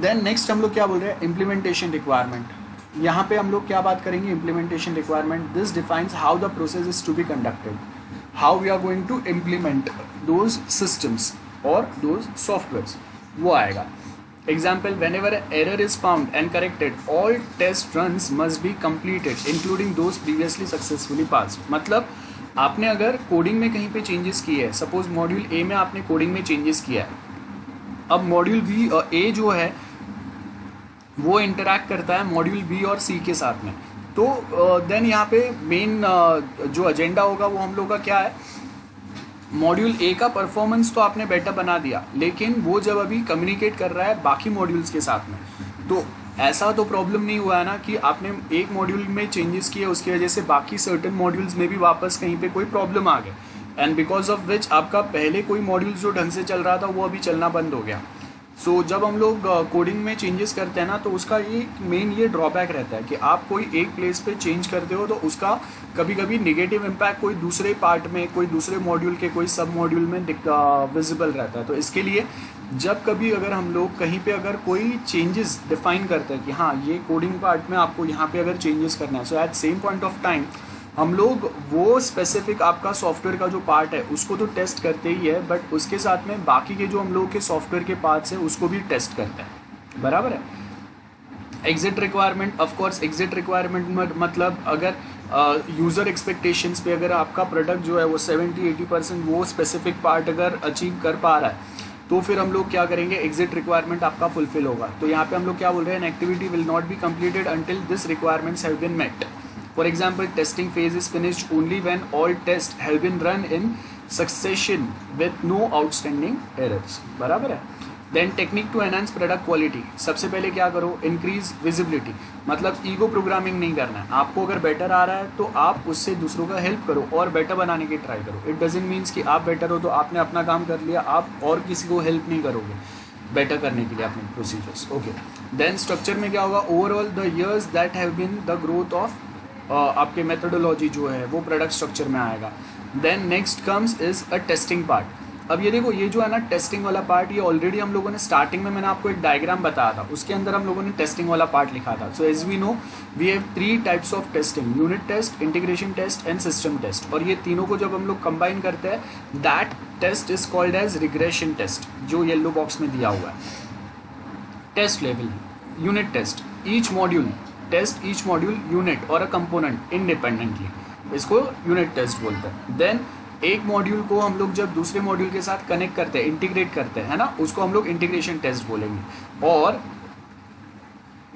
then next हम लोग क्या बोल रहे हैं, implementation requirement। यहाँ पे हम लोग क्या बात करेंगे, implementation requirement, this defines how the process is to be conducted, how we are going to implement those systems or those softwares, वो आएगा। Example, whenever an error is found and corrected, all test runs must be completed, including those previously successfully passed। मतलब आपने अगर coding में कहीं पे changes किए हैं, सपोज मॉड्यूल ए में आपने कोडिंग में चेंजेस किया है, अब मॉड्यूल बी ए जो है वो इंटरैक्ट करता है मॉड्यूल बी और सी के साथ में, तो देन यहाँ पे मेन जो एजेंडा होगा वो हम लोग का क्या है, मॉड्यूल ए का परफॉर्मेंस तो आपने बेटर बना दिया, लेकिन वो जब अभी कम्युनिकेट कर रहा है बाकी मॉड्यूल्स के साथ में, तो ऐसा तो प्रॉब्लम नहीं हुआ है ना कि आपने एक मॉड्यूल में चेंजेस किए उसकी वजह से बाकी सर्टेन मॉड्यूल्स में भी वापस कहीं पे कोई प्रॉब्लम आ गए, एंड बिकॉज ऑफ विच आपका पहले कोई मॉड्यूल जो ढंग से चल रहा था वो अभी चलना बंद हो गया। सो जब हम लोग कोडिंग में चेंजेस करते हैं ना, तो उसका ये मेन ये ड्रॉबैक रहता है कि आप कोई एक प्लेस पे चेंज करते हो तो उसका कभी कभी निगेटिव इम्पैक्ट कोई दूसरे पार्ट में, कोई दूसरे मॉड्यूल के कोई सब मॉड्यूल में विजिबल रहता है। तो इसके लिए जब कभी अगर हम लोग कहीं पे अगर कोई चेंजेस डिफाइन करते हैं कि हाँ ये कोडिंग पार्ट में आपको यहाँ पे अगर चेंजेस करना है, so at same point of time हम लोग वो स्पेसिफिक आपका सॉफ्टवेयर का जो पार्ट है उसको तो टेस्ट करते ही है, बट उसके साथ में बाकी के जो हम लोग के सॉफ्टवेयर के पार्ट्स हैं उसको भी टेस्ट करते हैं, बराबर है। Exit requirement, of course exit requirement मतलब अगर यूज़र एक्सपेक्टेशंस पे अगर आपका प्रोडक्ट जो है वो 70-80% वो स्पेसिफिक पार्ट अगर अचीव कर पा रहा है, तो फिर हम लोग क्या करेंगे, एग्जिट रिक्वायरमेंट आपका फुलफिल होगा। तो यहाँ पे हम लोग क्या बोल रहे हैं, an activity will not be completed until this requirements have been met. For example, testing phase is finished only when all test have been run in succession with no outstanding errors. बराबर है। Then technique to enhance product quality, सबसे पहले क्या करो, increase visibility, मतलब ego programming नहीं करना है आपको। अगर बेटर आ रहा है तो आप उससे दूसरों का हेल्प करो और बेटर बनाने की ट्राई करो। इट डजंट मीन्स कि आप बेटर हो तो आपने अपना काम कर लिया, आप और किसी को हेल्प नहीं करोगे बेटर करने के लिए अपने प्रोसीजर्स। ओके, देन स्ट्रक्चर में क्या होगा, overall the years that have been the growth of आपके मेथोडोलॉजी जो है वो प्रोडक्ट स्ट्रक्चर में आएगा। Then next comes is a testing part. अब ये देखो, ये जो है ना टेस्टिंग वाला पार्ट, ये ऑलरेडी हम लोगों ने स्टार्टिंग में, मैंने आपको एक डायग्राम बताया था, उसके अंदर हम लोगों ने टेस्टिंग वाला पार्ट लिखा था। So as we know we have 3 types of testing, unit test, integration test and system test. और ये तीनों को जब हम लोग कंबाइन करते हैं, that test is called as regression test, जो येलो बॉक्स में दिया हुआ है। Test level, unit test, each module test each module unit or a component independently, इसको यूनिट टेस्ट बोलते हैं। देन एक मॉड्यूल को हम लोग जब दूसरे मॉड्यूल के साथ कनेक्ट करते हैं, इंटीग्रेट करते हैं ना, उसको हम लोग इंटीग्रेशन टेस्ट बोलेंगे। और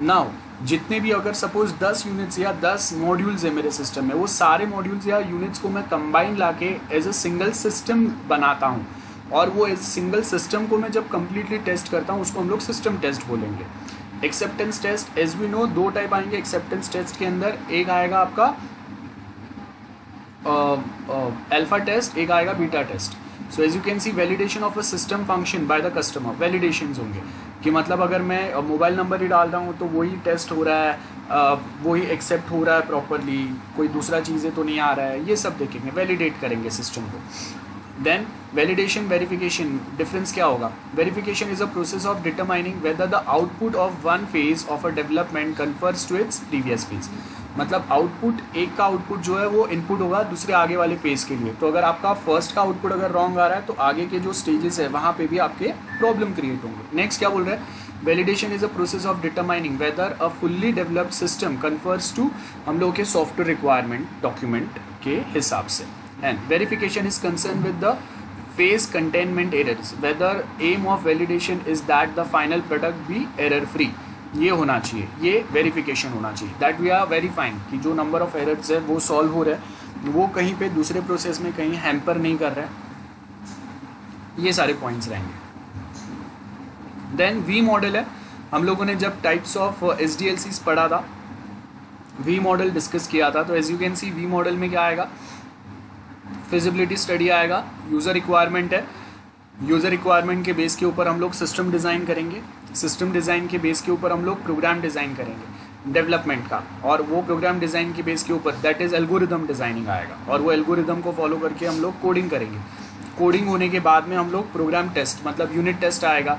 नाउ जितने भी, अगर सपोज 10 यूनिट्स या 10 मॉड्यूल्स है मेरे सिस्टम में, वो सारे मॉड्यूल्स या यूनिट्स को मैं कंबाइन लाके एज अ सिंगल सिस्टम बनाता हूँ, और वो एज सिंगल सिस्टम को मैं जब कंप्लीटली टेस्ट करता हूँ, उसको हम लोग सिस्टम टेस्ट बोलेंगे। Acceptance test, as we know 2 type आएंगे एक्सेप्टेंस टेस्ट के अंदर, एक आएगा आपका अल्फा टेस्ट, एक आएगा beta test. So as you can see, validation of a system function by the customer, validations होंगे कि मतलब अगर मैं मोबाइल नंबर ही डाल रहा हूँ तो वही टेस्ट हो रहा है, वही एक्सेप्ट हो रहा है प्रॉपरली, कोई दूसरा चीज़ें तो नहीं आ रहा है, ये सब देखेंगे, वैलिडेट करेंगे सिस्टम को। देन वैलिडेशन, वेरिफिकेशन, डिफरेंस क्या होगा, verification is a process of determining whether the output of one phase of a development conforms to its previous phase. मतलब आउटपुट, एक का आउटपुट जो है वो इनपुट होगा दूसरे आगे वाले फेज के लिए। तो अगर आपका फर्स्ट का आउटपुट अगर रॉन्ग आ रहा है तो आगे के जो स्टेजेस है वहाँ पे भी आपके प्रॉब्लम क्रिएट होंगे। नेक्स्ट क्या बोल रहे हैं, validation is a process of determining whether a fully developed system conforms to हम लोग के सॉफ्टवेयर रिक्वायरमेंट डॉक्यूमेंट के हिसाब से। And verification is concern with the phase containment errors, whether aim of validation is that the final product be error free. ये होना चाहिए, ये वेरिफिकेशन होना चाहिए, दैट वी आर वेरीफाइंग कि जो नंबर ऑफ एरर्स है वो सॉल्व हो रहा है, वो कहीं पे दूसरे प्रोसेस में कहीं हैम्पर नहीं कर रहा है। ये सारे पॉइंट्स रहेंगे। देन वी मॉडल है, हम लोगों ने जब टाइप्स ऑफ SDLCs पढ़ा था, वी मॉडल डिस्कस किया था। तो as you can see, V model में क्या आएगा, फिजिबिलिटी स्टडी आएगा, यूज़र रिक्वायरमेंट है, यूज़र रिक्वायरमेंट के बेस के ऊपर हम लोग सिस्टम डिज़ाइन करेंगे, सिस्टम डिज़ाइन के बेस के ऊपर हम लोग प्रोग्राम डिज़ाइन करेंगे डेवलपमेंट का, और वो प्रोग्राम डिज़ाइन के बेस के ऊपर दैट इज़ एल्गोरिदम डिज़ाइनिंग आएगा, और वो एल्गोरिदम को फॉलो करके हम लोग कोडिंग करेंगे। कोडिंग होने के बाद में हम लोग प्रोग्राम टेस्ट, मतलब यूनिट टेस्ट आएगा,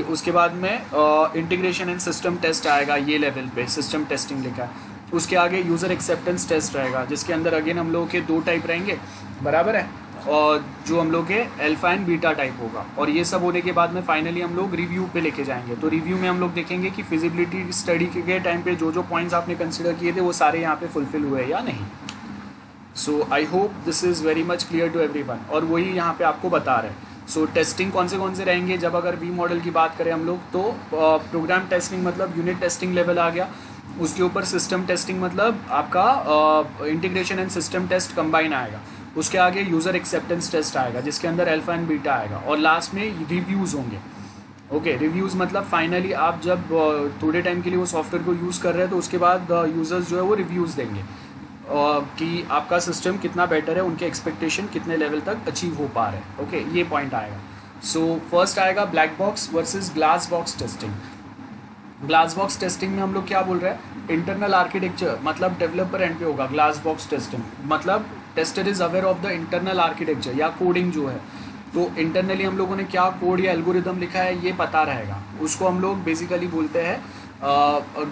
उसके बाद में इंटीग्रेशन एंड सिस्टम टेस्ट आएगा, ये लेवल पे सिस्टम टेस्टिंग लिखा है। उसके आगे यूज़र एक्सेप्टेंस टेस्ट रहेगा, जिसके अंदर अगेन हम लोग के 2 टाइप रहेंगे, बराबर है, और जो हम लोग के अल्फा एंड बीटा टाइप होगा। और ये सब होने के बाद में फाइनली हम लोग रिव्यू पे लेके जाएंगे। तो रिव्यू में हम लोग देखेंगे कि फिजिबिलिटी स्टडी के टाइम पे जो जो पॉइंट्स आपने कंसिडर किए थे वो सारे यहाँ पे फुलफिल हुए या नहीं। So I hope this is very much clear to everyone, और वही यहाँ पे आपको बता रहे हैं। सो टेस्टिंग कौन से रहेंगे, जब अगर वी मॉडल की बात करें हम लोग, तो प्रोग्राम टेस्टिंग मतलब यूनिट टेस्टिंग लेवल आ गया, उसके ऊपर सिस्टम टेस्टिंग मतलब आपका integration and system test combine आएगा, उसके आगे यूज़र एक्सेप्टेंस टेस्ट आएगा जिसके अंदर अल्फा एंड बीटा आएगा, और लास्ट में रिव्यूज़ होंगे। ओके, रिव्यूज़ मतलब फाइनली आप जब थोड़े टाइम के लिए वो सॉफ्टवेयर को यूज़ कर रहे हैं तो उसके बाद यूज़र्स जो है वो रिव्यूज़ देंगे कि आपका सिस्टम कितना बेटर है, उनके एक्सपेक्टेशन कितने लेवल तक अचीव हो पा रहे हैं। ओके, ये पॉइंट आएगा। सो फर्स्ट आएगा black box versus glass box testing. Glass box testing में हम लोग क्या बोल रहे हैं, इंटरनल आर्किटेक्चर मतलब डेवलपर एंड पे होगा। ग्लास बॉक्स टेस्टिंग मतलब tester is aware of the internal architecture या कोडिंग जो है, तो इंटरनली हम लोगों ने क्या कोड या एल्गोरिदम लिखा है ये पता रहेगा, उसको हम लोग बेसिकली बोलते हैं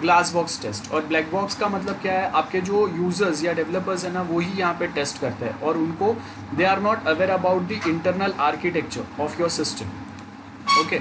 ग्लास बॉक्स टेस्ट। और ब्लैक बॉक्स का मतलब क्या है, आपके जो यूजर्स या डेवलपर्स हैं ना वही यहाँ पे टेस्ट करते हैं, और उनको they are not aware about the internal architecture of your system. Okay,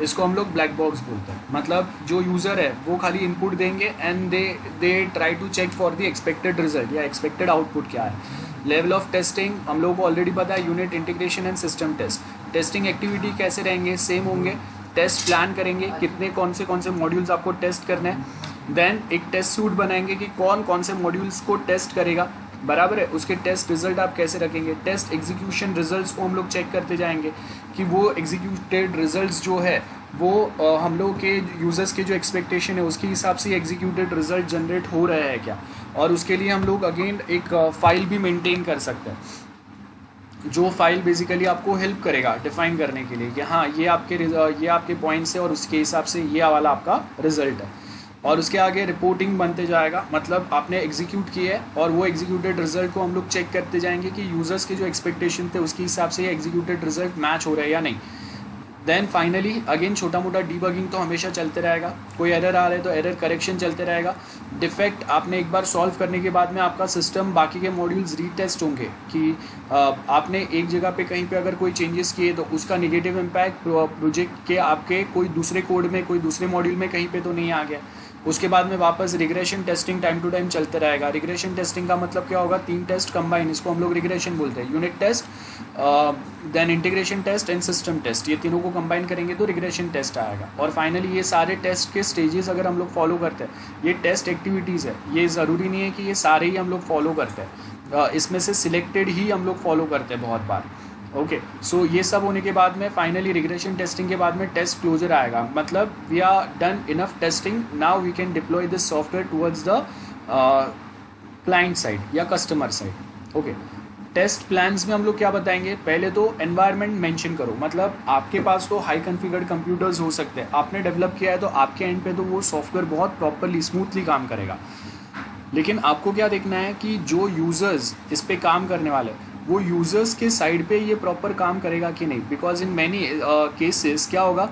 इसको हम लोग ब्लैक बॉक्स बोलते हैं। मतलब जो यूज़र है वो खाली इनपुट देंगे and they try to check for the expected result या एक्सपेक्टेड आउटपुट क्या है। लेवल ऑफ टेस्टिंग हम लोगों को ऑलरेडी पता है, unit integration and system test. Testing activity कैसे रहेंगे, सेम होंगे। टेस्ट प्लान करेंगे कितने कौन से मॉड्यूल्स आपको टेस्ट करने हैं। देन एक टेस्ट सूट बनाएंगे कि कौन कौन से मॉड्यूल्स को टेस्ट करेगा, बराबर है। उसके टेस्ट रिजल्ट आप कैसे रखेंगे, टेस्ट एग्जीक्यूशन रिजल्ट्स को हम लोग चेक करते जाएंगे कि वो एग्जीक्यूटेड रिजल्ट्स जो है वो हम लोग के यूज़र्स के जो एक्सपेक्टेशन है उसके हिसाब से एग्जीक्यूटेड रिजल्ट जनरेट हो रहा है क्या। और उसके लिए हम लोग अगेन एक फाइल भी मेंटेन कर सकते हैं, जो फाइल बेसिकली आपको हेल्प करेगा डिफाइन करने के लिए कि हाँ ये आपके पॉइंट्स है और उसके हिसाब से ये वाला आपका रिजल्ट है। और उसके आगे रिपोर्टिंग बनते जाएगा, मतलब आपने एग्जीक्यूट किया है और वो एग्जीक्यूटेड रिजल्ट को हम लोग चेक करते जाएंगे कि यूज़र्स के जो एक्सपेक्टेशन थे उसके हिसाब से ये एग्जीक्यूटेड रिजल्ट मैच हो रहा है या नहीं। देन फाइनली अगेन छोटा मोटा डीबगिंग तो हमेशा चलते रहेगा, कोई एरर आ रहा है तो एरर करेक्शन चलते रहेगा। डिफेक्ट आपने एक बार सॉल्व करने के बाद में आपका सिस्टम बाकी के मॉड्यूल्स रीटेस्ट होंगे कि आपने एक जगह पे कहीं पे अगर कोई चेंजेस किए तो उसका नेगेटिव इम्पैक्ट प्रोजेक्ट के आपके कोई दूसरे कोड में कोई दूसरे मॉड्यूल में कहीं पे तो नहीं आ गया। उसके बाद में वापस regression testing time to time चलते रहेगा। रिग्रेशन टेस्टिंग का मतलब क्या होगा, 3 टेस्ट कंबाइन, इसको हम लोग रिग्रेशन बोलते हैं। Unit test, then integration test and system test, ये तीनों को कंबाइन करेंगे तो रिग्रेशन टेस्ट आएगा। और फाइनली ये सारे टेस्ट के स्टेजेस अगर हम लोग फॉलो करते हैं, ये टेस्ट एक्टिविटीज़ है, ये ज़रूरी नहीं है कि ये सारे ही हम लोग फॉलो करते हैं, इसमें से सिलेक्टेड ही हम लोग फॉलो करते हैं बहुत बार। ओके, सो ये सब होने के बाद में फाइनली रिग्रेशन टेस्टिंग के बाद में टेस्ट क्लोजर आएगा, मतलब we are done enough testing, now we can deploy this software towards the client side या customer side. Okay, test plans में हम लोग क्या बताएंगे, पहले तो एनवायरनमेंट मेंशन करो, मतलब आपके पास तो हाई कॉन्फ़िगर्ड कंप्यूटर्स हो सकते हैं, आपने डेवलप किया है तो आपके एंड पे तो वो सॉफ्टवेयर बहुत प्रॉपरली स्मूथली काम करेगा। लेकिन आपको क्या देखना है कि जो यूज़र्स इस पे काम करने वाले वो यूज़र्स के साइड पे ये प्रॉपर काम करेगा कि नहीं। बिकॉज इन मैनी केसेस क्या होगा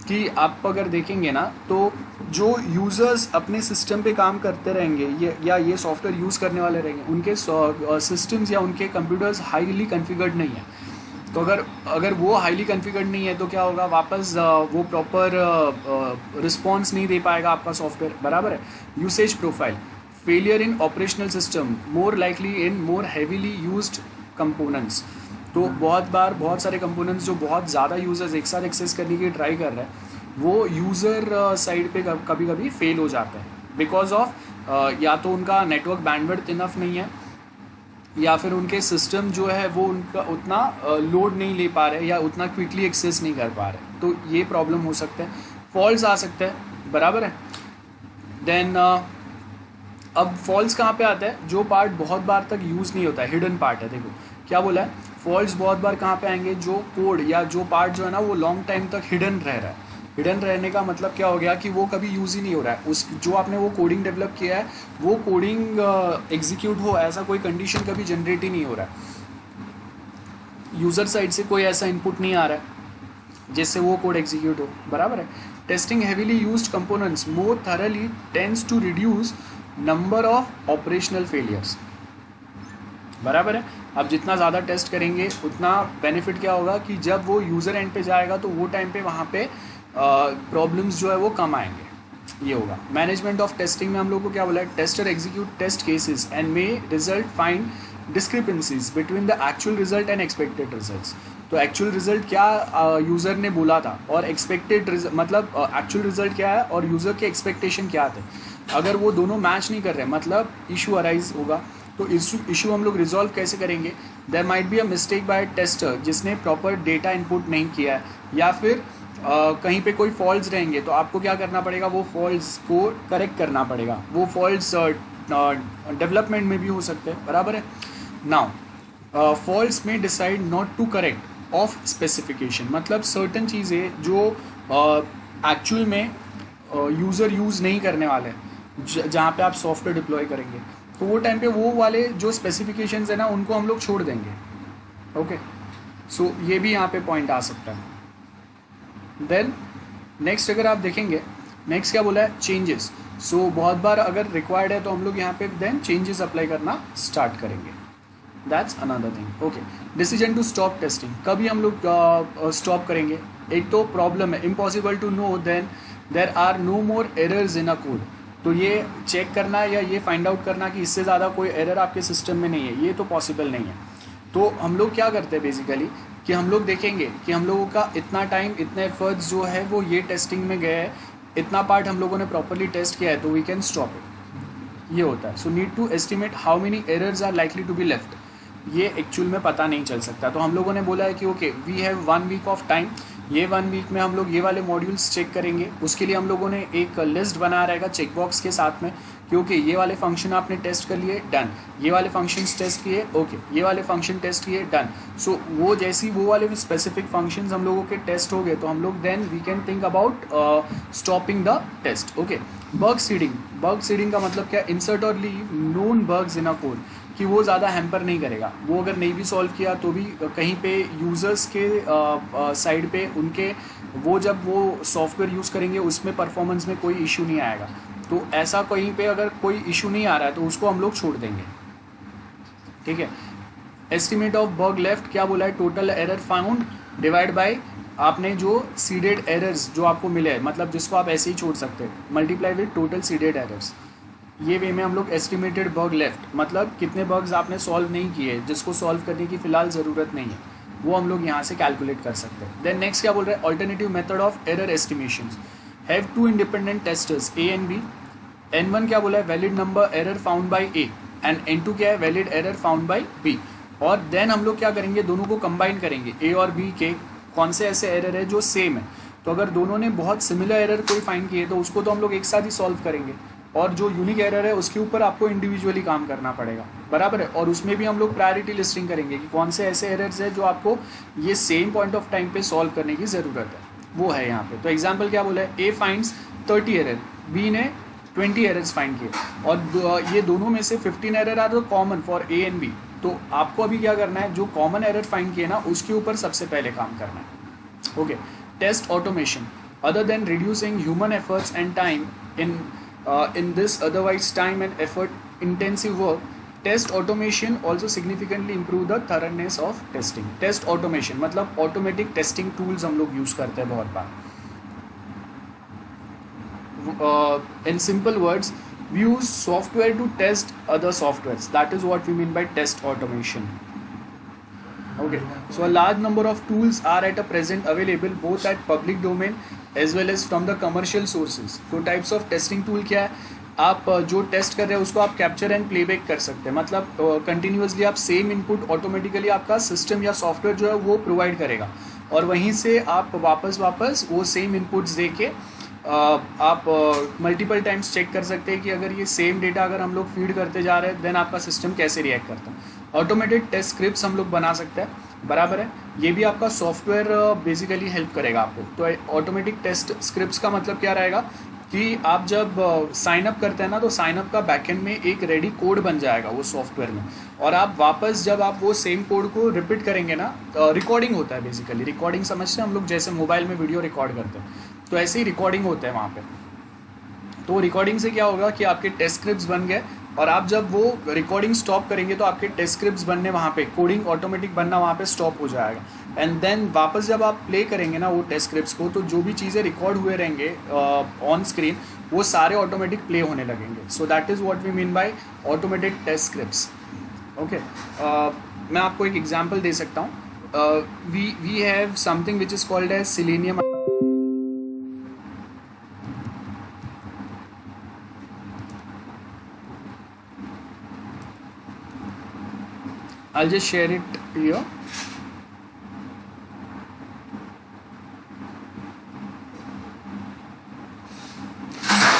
कि आप अगर देखेंगे ना तो जो यूज़र्स अपने सिस्टम पे काम करते रहेंगे ये सॉफ्टवेयर यूज़ करने वाले रहेंगे, उनके सिस्टम्स या उनके कंप्यूटर्स हाईली कॉन्फ़िगर्ड नहीं है। तो अगर वो हाईली कॉन्फ़िगर्ड नहीं है तो क्या होगा, वापस वो प्रॉपर रिस्पॉन्स नहीं दे पाएगा आपका सॉफ्टवेयर, बराबर है। Usage profile, failure in operational system more likely in more heavily used components. तो बहुत सारे कंपोनेंट्स जो बहुत ज़्यादा यूज़र्स एक साथ एक्सेस करने की ट्राई कर रहे हैं वो यूज़र साइड पे कभी कभी फेल हो जाता है बिकॉज ऑफ या तो उनका नेटवर्क बैंडविड्थ इनफ नहीं है या फिर उनके सिस्टम जो है वो उनका उतना लोड नहीं ले पा रहे या उतना क्विकली एक्सेस नहीं कर पा रहे, तो ये प्रॉब्लम हो सकता है। फॉल्स आ सकता है, बराबर है। देन अब फॉल्स कहाँ पे आता है, जो पार्ट बहुत बार तक यूज़ नहीं होता है, हिडन पार्ट है। देखो क्या बोला है, फॉल्स बहुत बार कहाँ पे आएंगे, जो कोड या जो पार्ट जो है ना वो लॉन्ग टाइम तक हिडन रह रहा है। हिडन रहने का मतलब क्या हो गया कि वो कभी यूज़ ही नहीं हो रहा है, उस जो आपने वो कोडिंग डेवलप किया है वो कोडिंग एग्जीक्यूट हो ऐसा कोई कंडीशन कभी जनरेट ही नहीं हो रहा है, यूज़र साइड से कोई ऐसा इनपुट नहीं आ रहा है जिससे वो कोड एग्जीक्यूट हो, बराबर है। Testing heavily used components more thoroughly tends to reduce number of operational failures, बराबर है। अब जितना ज़्यादा टेस्ट करेंगे उतना बेनिफिट क्या होगा कि जब वो यूज़र एंड पे जाएगा तो वो टाइम पे वहाँ पे प्रॉब्लम्स जो है वो कम आएंगे, ये होगा। मैनेजमेंट ऑफ टेस्टिंग में हम लोग को क्या बोला है, tester execute test cases and may result find discrepancies between the actual result and expected results. तो एक्चुअल रिजल्ट क्या यूज़र ने बोला था और एक्सपेक्टेड मतलब एक्चुअल रिजल्ट क्या है और यूज़र के एक्सपेक्टेशन क्या थे, अगर वो दोनों मैच नहीं कर रहे मतलब इशू अराइज होगा। तो इशू हम लोग रिजॉल्व कैसे करेंगे, there might be a mistake by tester जिसने प्रॉपर डेटा इनपुट नहीं किया है या फिर कहीं पे कोई फॉल्ट्स रहेंगे तो आपको क्या करना पड़ेगा, वो फॉल्ट्स को करेक्ट करना पड़ेगा। वो फॉल्ट्स डेवलपमेंट में भी हो सकते हैं, बराबर है। नाउ फॉल्ट्स में decide not to correct of specification, मतलब सर्टन चीज़ें जो एक्चुअल में यूज़र यूज़ नहीं करने वाले जहाँ पे आप सॉफ्टवेयर डिप्लॉय करेंगे, तो वो टाइम पे वो वाले जो स्पेसिफिकेशंस है ना उनको हम लोग छोड़ देंगे। ओके, सो ये भी यहाँ पे पॉइंट आ सकता है। देन नेक्स्ट अगर आप देखेंगे, नेक्स्ट क्या बोला है, चेंजेस। सो बहुत बार अगर रिक्वायर्ड है तो हम लोग यहाँ पे देन चेंजेस अप्लाई करना स्टार्ट करेंगे, that's another thing. Okay, decision to stop testing, कभी हम लोग स्टॉप करेंगे, एक तो प्रॉब्लम है impossible to know, then there are no more errors in a code. तो ये चेक करना या ये फाइंड आउट करना कि इससे ज़्यादा कोई एरर आपके सिस्टम में नहीं है, ये तो पॉसिबल नहीं है। तो हम लोग क्या करते हैं बेसिकली कि हम लोग देखेंगे कि हम लोगों का इतना टाइम, इतने एफर्ट्स जो है वो ये टेस्टिंग में गए है, इतना पार्ट हम लोगों ने प्रॉपरली टेस्ट किया है, तो वी कैन स्टॉप इट। ये होता है। So need to estimate how many errors are likely to be left. ये एक्चुअल में पता नहीं चल सकता। तो हम लोगों ने बोला है कि okay we have 1 week of time, ये 1 वीक में हम लोग ये वाले मॉड्यूल्स चेक करेंगे। उसके लिए हम लोगों ने एक लिस्ट बनाया रहेगा चेकबॉक्स के साथ में कि ओके ये वाले फंक्शन आपने टेस्ट कर लिए, डन। ये वाले फंक्शंस टेस्ट किए, ओके। ये वाले फंक्शन टेस्ट किए, डन। सो वो जैसी वो वाले स्पेसिफिक फंक्शंस हम लोगों के टेस्ट हो गए तो हम लोग then we can think about stopping the test. Okay, bug seeding. Bug seeding का मतलब क्या? इंसर्ट और leave known bugs in a code, कि वो ज़्यादा हैम्पर नहीं करेगा। वो अगर नहीं भी सॉल्व किया तो भी कहीं पे यूज़र्स के साइड पे उनके वो जब वो सॉफ्टवेयर यूज़ करेंगे उसमें परफॉर्मेंस में कोई इशू नहीं आएगा। तो ऐसा कहीं पे अगर कोई इशू नहीं आ रहा है तो उसको हम लोग छोड़ देंगे, ठीक है। एस्टिमेट ऑफ बग लेफ्ट क्या बोला है? Total error found divide by आपने जो सीडेड एरर्स जो आपको मिले हैं, मतलब जिसको आप ऐसे ही छोड़ सकते हैं, multiply with total seeded errors. ये वे में हम लोग एस्टिमेटेड बग लेफ्ट मतलब कितने बग्स आपने सॉल्व नहीं किए, जिसको सॉल्व करने की फिलहाल ज़रूरत नहीं है, वो हम लोग यहाँ से कैलकुलेट कर सकते हैं। देन नेक्स्ट क्या बोल रहे हैं? Alternative method of error estimations have 2 independent testers A and B. N1 क्या बोला है? Valid number error found by A, and N2 क्या है? Valid error found by B. और देन हम लोग क्या करेंगे? दोनों को कंबाइन करेंगे, ए और बी के कौन से ऐसे एरर है जो सेम है। तो अगर दोनों ने बहुत सिमिलर एरर कोई फाइंड किए तो उसको तो हम लोग एक साथ ही सॉल्व करेंगे, और जो यूनिक एरर है उसके ऊपर आपको इंडिविजुअली काम करना पड़ेगा, बराबर है। और उसमें भी हम लोग प्रायोरिटी लिस्टिंग करेंगे कि कौन से ऐसे एरर्स है जो आपको ये सेम पॉइंट ऑफ टाइम पे सॉल्व करने की ज़रूरत है, वो है यहाँ पे। तो एग्जाम्पल क्या बोला है? ए फाइंड्स 30 एरर, बी ने 20 एरर्स फाइंड किए, और ये दोनों में से 15 error are common for A and B. तो आपको अभी क्या करना है? जो कॉमन एरर फाइंड किए ना उसके ऊपर सबसे पहले काम करना है। Okay, test automation other than reducing human efforts and time in this otherwise time and effort intensive work, test automation also significantly improve the thoroughness of testing. Test automation मतलब automatic testing tools हम लोग use करते हैं बहुत बार। In simple words, we use software to test other softwares. That is what we mean by test automation. Okay, so a large number of tools are at a present available both at public domain as well as from the commercial sources. तो types of testing tool क्या है? आप जो test कर रहे हैं उसको आप कैप्चर एंड प्लेबैक कर सकते हैं, मतलब कंटिन्यूसली आप सेम इनपुट ऑटोमेटिकली आपका सिस्टम या सॉफ्टवेयर जो है वो प्रोवाइड करेगा, और वहीं से आप वापस वो सेम इनपुट्स दे के आप मल्टीपल टाइम्स चेक कर सकते हैं कि अगर ये सेम डेटा अगर हम लोग फीड करते जा रहे हैं देन आपका सिस्टम कैसे रिएक्ट करता है। ऑटोमेटेड टेस्ट स्क्रिप्ट्स हम लोग बना सकते हैं, बराबर है। ये भी आपका सॉफ्टवेयर बेसिकली हेल्प करेगा आपको। तो ऑटोमेटिक टेस्ट स्क्रिप्ट्स का मतलब क्या रहेगा कि आप जब साइन अप करते हैं ना तो साइन अप का बैकएंड में एक रेडी कोड बन जाएगा वो सॉफ्टवेयर में, और आप वापस जब आप वो सेम कोड को रिपीट करेंगे ना, रिकॉर्डिंग होता है बेसिकली। रिकॉर्डिंग समझते हैं हम लोग, जैसे मोबाइल में वीडियो रिकॉर्ड करते हैं तो ऐसे ही रिकॉर्डिंग होता है वहाँ पे। तो रिकॉर्डिंग से क्या होगा कि आपके टेस्ट स्क्रिप्ट्स बन गए, और आप जब वो रिकॉर्डिंग स्टॉप करेंगे तो आपके टेस्ट स्क्रिप्ट्स बनने वहाँ पे, कोडिंग ऑटोमेटिक बनना वहाँ पे स्टॉप हो जाएगा। एंड देन वापस जब आप प्ले करेंगे ना वो टेस्ट स्क्रिप्ट्स को, तो जो भी चीज़ें रिकॉर्ड हुए रहेंगे ऑन स्क्रीन वो सारे ऑटोमेटिक प्ले होने लगेंगे। So that is what we mean by automated test scripts. Okay, मैं आपको एक एग्जांपल दे सकता हूँ। We have something which is called as Selenium. I'll just share it here.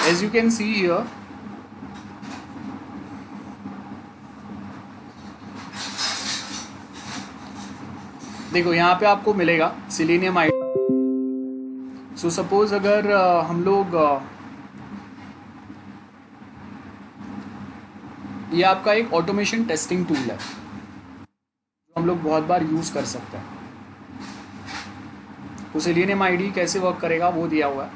As you can see here, देखो यहाँ पे आपको मिलेगा सिलेनियम आई। सो सपोज अगर हम लोग ये आपका एक ऑटोमेशन टेस्टिंग टूल है, हम लोग बहुत बार यूज़ कर सकते हैं। तो सिलेनियम आईडी कैसे वर्क करेगा वो दिया हुआ है,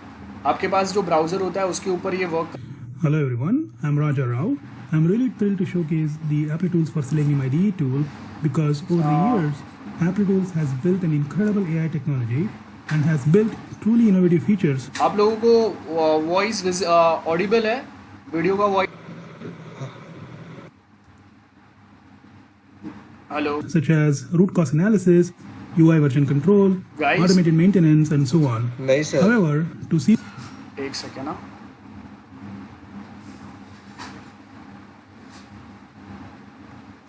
आपके पास जो ब्राउज़र होता है उसके ऊपर ये work. Hello everyone, I'm Raja Rao. I'm really thrilled to showcase the Applitools for Selenium IDE tool because over the years, Applitools has built an incredible AI technology and has built truly innovative features. आप लोगों को voice Audible है? Video का voice hello such as root cause analysis, UI version control, Guys. automated maintenance, and so on. नहीं sir However, to see एक second ना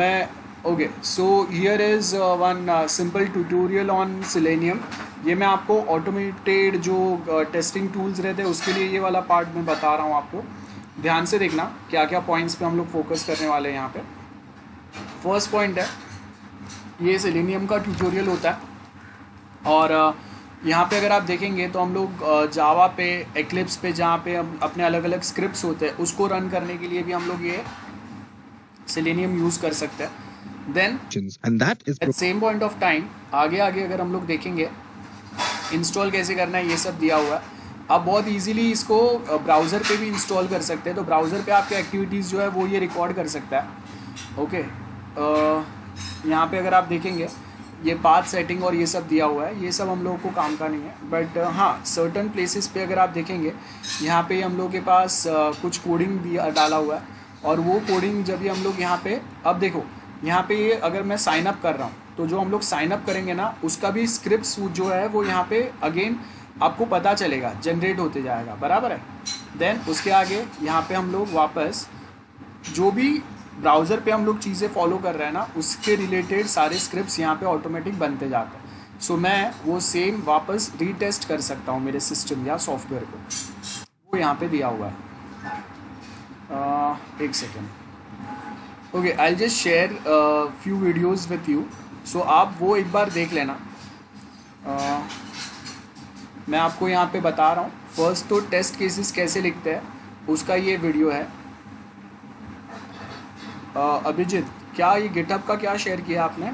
मैं okay so here is one simple tutorial on selenium. ये मैं आपको automated जो testing tools रहते हैं उसके लिए ये वाला पार्ट मैं बता रहा हूँ आपको. ध्यान से देखना क्या क्या पॉइंट्स पे हम लोग फोकस करने वाले हैं यहाँ पे. फर्स्ट पॉइंट है ये सिलेनियम का ट्यूटोरियल होता है और यहाँ पे अगर आप देखेंगे तो हम लोग जावा पे एक्लिप्स पे जहाँ पे हम अपने अलग अलग स्क्रिप्ट्स होते हैं उसको रन करने के लिए भी हम लोग ये सिलेनियम यूज़ कर सकते हैं. Then and that is at same point of time आगे आगे अगर हम लोग देखेंगे इंस्टॉल कैसे करना है ये सब दिया हुआ है. आप बहुत इजीली इसको ब्राउज़र पे भी इंस्टॉल कर सकते हैं. तो ब्राउज़र पे आपके एक्टिविटीज़ जो है वो ये रिकॉर्ड कर सकता है. ओके यहाँ पे अगर आप देखेंगे ये पाथ सेटिंग और ये सब दिया हुआ है. ये सब हम लोगों को काम का नहीं है बट हाँ सर्टन प्लेसेस पे अगर आप देखेंगे यहाँ पे हम लोग के पास कुछ कोडिंग दिया डाला हुआ है और वो कोडिंग जब भी हम लोग यहाँ पे अब देखो यहाँ पे ये अगर मैं साइन अप कर रहा हूँ तो जो हम लोग साइन अप करेंगे ना उसका भी स्क्रिप्ट जो है वो यहाँ पे अगेन आपको पता चलेगा जनरेट होते जाएगा. बराबर है. देन उसके आगे यहाँ पे हम लोग वापस जो भी ब्राउज़र पे हम लोग चीज़ें फॉलो कर रहे हैं ना उसके रिलेटेड सारे स्क्रिप्ट्स यहाँ पे ऑटोमेटिक बनते जाते हैं. सो मैं वो सेम वापस रीटेस्ट कर सकता हूँ मेरे सिस्टम या सॉफ्टवेयर को. वो यहाँ पे दिया हुआ है. एक second. Okay I just share few videos with you. So आप वो एक बार देख लेना. मैं आपको यहाँ पे बता रहा हूँ. फर्स्ट तो टेस्ट केसेस कैसे लिखते हैं उसका ये वीडियो है. अभिजीत क्या ये गिटहब का क्या शेयर किया आपने?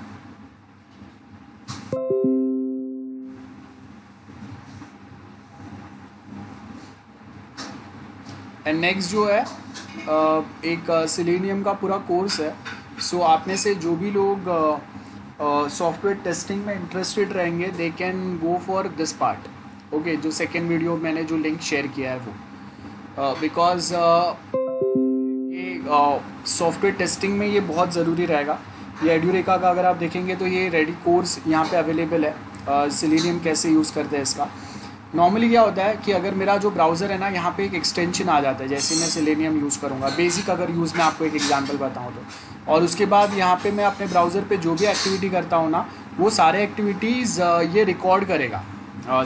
एंड नेक्स्ट जो है एक सिलेनियम का पूरा कोर्स है. सो आप में से जो भी लोग सॉफ्टवेयर टेस्टिंग में इंटरेस्टेड रहेंगे they can go for this part. Okay जो सेकेंड वीडियो मैंने जो लिंक शेयर किया है वो बिकॉज सॉफ्टवेयर टेस्टिंग में ये बहुत ज़रूरी रहेगा. ये एड्यूरेका का अगर आप देखेंगे तो ये रेडी कोर्स यहाँ पे अवेलेबल है. सिलेनियम कैसे यूज़ करते हैं इसका. नॉर्मली क्या होता है कि अगर मेरा जो ब्राउज़र है ना यहाँ पे एक एक्सटेंशन आ जाता है. जैसे मैं सिलेनियम यूज़ करूँगा बेसिक अगर यूज़ मैं आपको एक एग्जांपल बताऊँ तो और उसके बाद यहाँ पे मैं अपने ब्राउज़र पे जो भी एक्टिविटी करता हूँ ना वो सारे एक्टिविटीज़ ये रिकॉर्ड करेगा.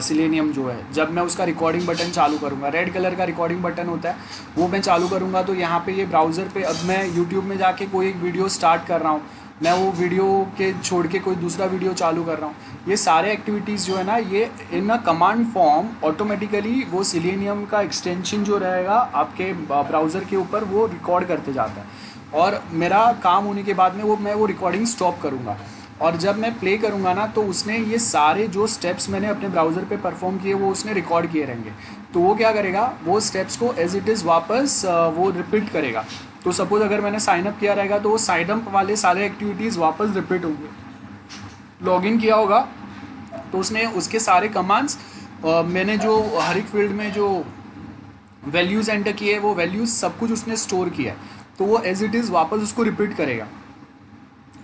सिलेनियम जो है जब मैं उसका रिकॉर्डिंग बटन चालू करूँगा रेड कलर का रिकॉर्डिंग बटन होता है वो मैं चालू करूँगा तो यहाँ पे ये ब्राउज़र पे अब मैं यूट्यूब में जाके कोई एक वीडियो स्टार्ट कर रहा हूँ मैं वो वीडियो के छोड़ के कोई दूसरा वीडियो चालू कर रहा हूँ. ये सारे एक्टिविटीज़ जो है ना ये इन अ कमांड फॉर्म ऑटोमेटिकली वो सिलेनियम का एक्सटेंशन जो रहेगा आपके ब्राउज़र के ऊपर वो रिकॉर्ड करते जाता है. और मेरा काम होने के बाद में मैं वो रिकॉर्डिंग स्टॉप करूँगा और जब मैं प्ले करूँगा ना तो उसने ये सारे जो स्टेप्स मैंने अपने ब्राउज़र पे परफॉर्म किए वो उसने रिकॉर्ड किए रहेंगे. तो वो क्या करेगा वो स्टेप्स को एज इट इज़ वापस वो रिपीट करेगा. तो सपोज़ अगर मैंने साइन अप किया रहेगा तो वो साइन अप वाले सारे एक्टिविटीज़ वापस रिपीट होंगे. लॉगिन किया होगा तो उसने उसके सारे कमांड्स मैंने जो हर एक फील्ड में जो वैल्यूज़ एंटर किए वो वैल्यूज़ सब कुछ उसने स्टोर किया है तो वो एज इट इज़ वापस उसको रिपीट करेगा.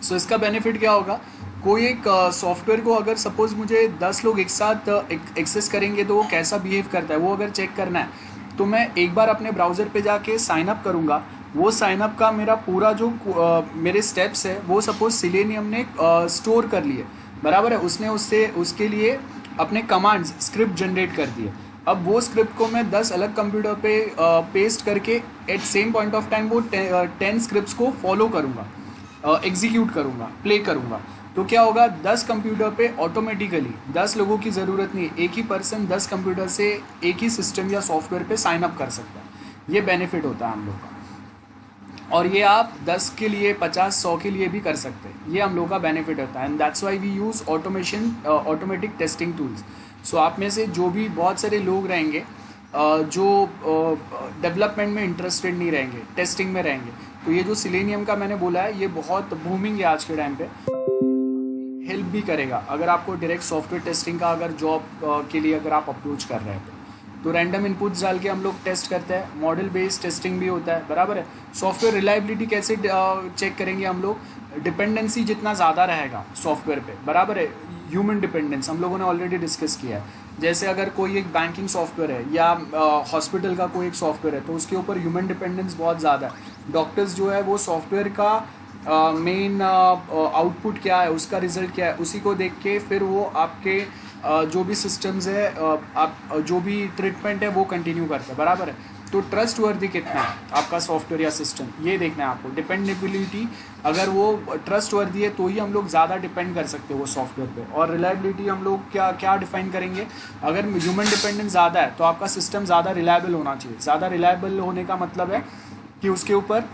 सो इसका बेनिफिट क्या होगा कोई एक सॉफ्टवेयर को अगर सपोज़ मुझे 10 लोग एक साथ एक्सेस करेंगे तो वो कैसा बिहेव करता है वो अगर चेक करना है तो मैं एक बार अपने ब्राउज़र पे जाके साइन अप करूँगा. वो साइन अप का मेरा पूरा जो मेरे स्टेप्स है वो सपोज़ सिलेनियम ने स्टोर कर लिए. बराबर है. उसने उससे उसके लिए अपने कमांड्स स्क्रिप्ट जनरेट कर दिए. अब वो स्क्रिप्ट को मैं 10 अलग कंप्यूटर पे पेस्ट करके at same point of time वो 10 स्क्रिप्ट्स को फॉलो करूँगा एग्जीक्यूट करूँगा प्ले करूँगा. तो क्या होगा 10 कंप्यूटर पे ऑटोमेटिकली 10 लोगों की ज़रूरत नहीं एक ही पर्सन 10 कंप्यूटर से एक ही सिस्टम या सॉफ्टवेयर पे साइन अप कर सकता है. ये बेनिफिट होता है हम लोग का और ये आप 10 के लिए 50 100 के लिए भी कर सकते हैं. ये हम लोग का बेनिफिट होता है and that's why we use automation automatic testing tools. So आप में से जो भी बहुत सारे लोग रहेंगे जो डेवलपमेंट में इंटरेस्टेड नहीं रहेंगे टेस्टिंग में रहेंगे तो ये जो सिलेनियम का मैंने बोला है ये बहुत बूमिंग है आज के टाइम पे. हेल्प भी करेगा अगर आपको डायरेक्ट सॉफ्टवेयर टेस्टिंग का अगर जॉब के लिए अगर आप अप्रोच कर रहे हैं तो रैंडम इनपुट्स डाल के हम लोग टेस्ट करते हैं, मॉडल बेस्ड टेस्टिंग भी होता है, बराबर है। सॉफ्टवेयर रिलायबिलिटी कैसे चेक करेंगे हम लोग, डिपेंडेंसी जितना ज़्यादा रहेगा सॉफ्टवेयर पे, बराबर है, ह्यूमन डिपेंडेंस हम लोगों ने ऑलरेडी डिस्कस किया है। जैसे अगर कोई एक बैंकिंग सॉफ्टवेयर है या हॉस्पिटल का कोई एक सॉफ्टवेयर है तो उसके ऊपर ह्यूमन डिपेंडेंस बहुत ज़्यादा है। डॉक्टर्स जो है वो सॉफ्टवेयर का मेन आउटपुट क्या है, उसका रिजल्ट क्या है, उसी को देख के फिर वो आपके जो भी सिस्टम्स है आप जो भी ट्रीटमेंट है वो कंटिन्यू करते हैं, बराबर है। तो ट्रस्ट वर्दी कितना है आपका सॉफ्टवेयर या सिस्टम, ये देखना है आपको। डिपेंडेबिलिटी, अगर वो ट्रस्ट वर्दी है तो ही हम लोग ज़्यादा डिपेंड कर सकते हैं वो सॉफ्टवेयर पे। और रिलायबिलिटी हम लोग क्या क्या डिफाइन करेंगे, अगर ह्यूमन डिपेंडेंस ज़्यादा है तो आपका सिस्टम ज़्यादा रिलायबल होना चाहिए। ज़्यादा रिलायबल होने का मतलब है कि उसके ऊपर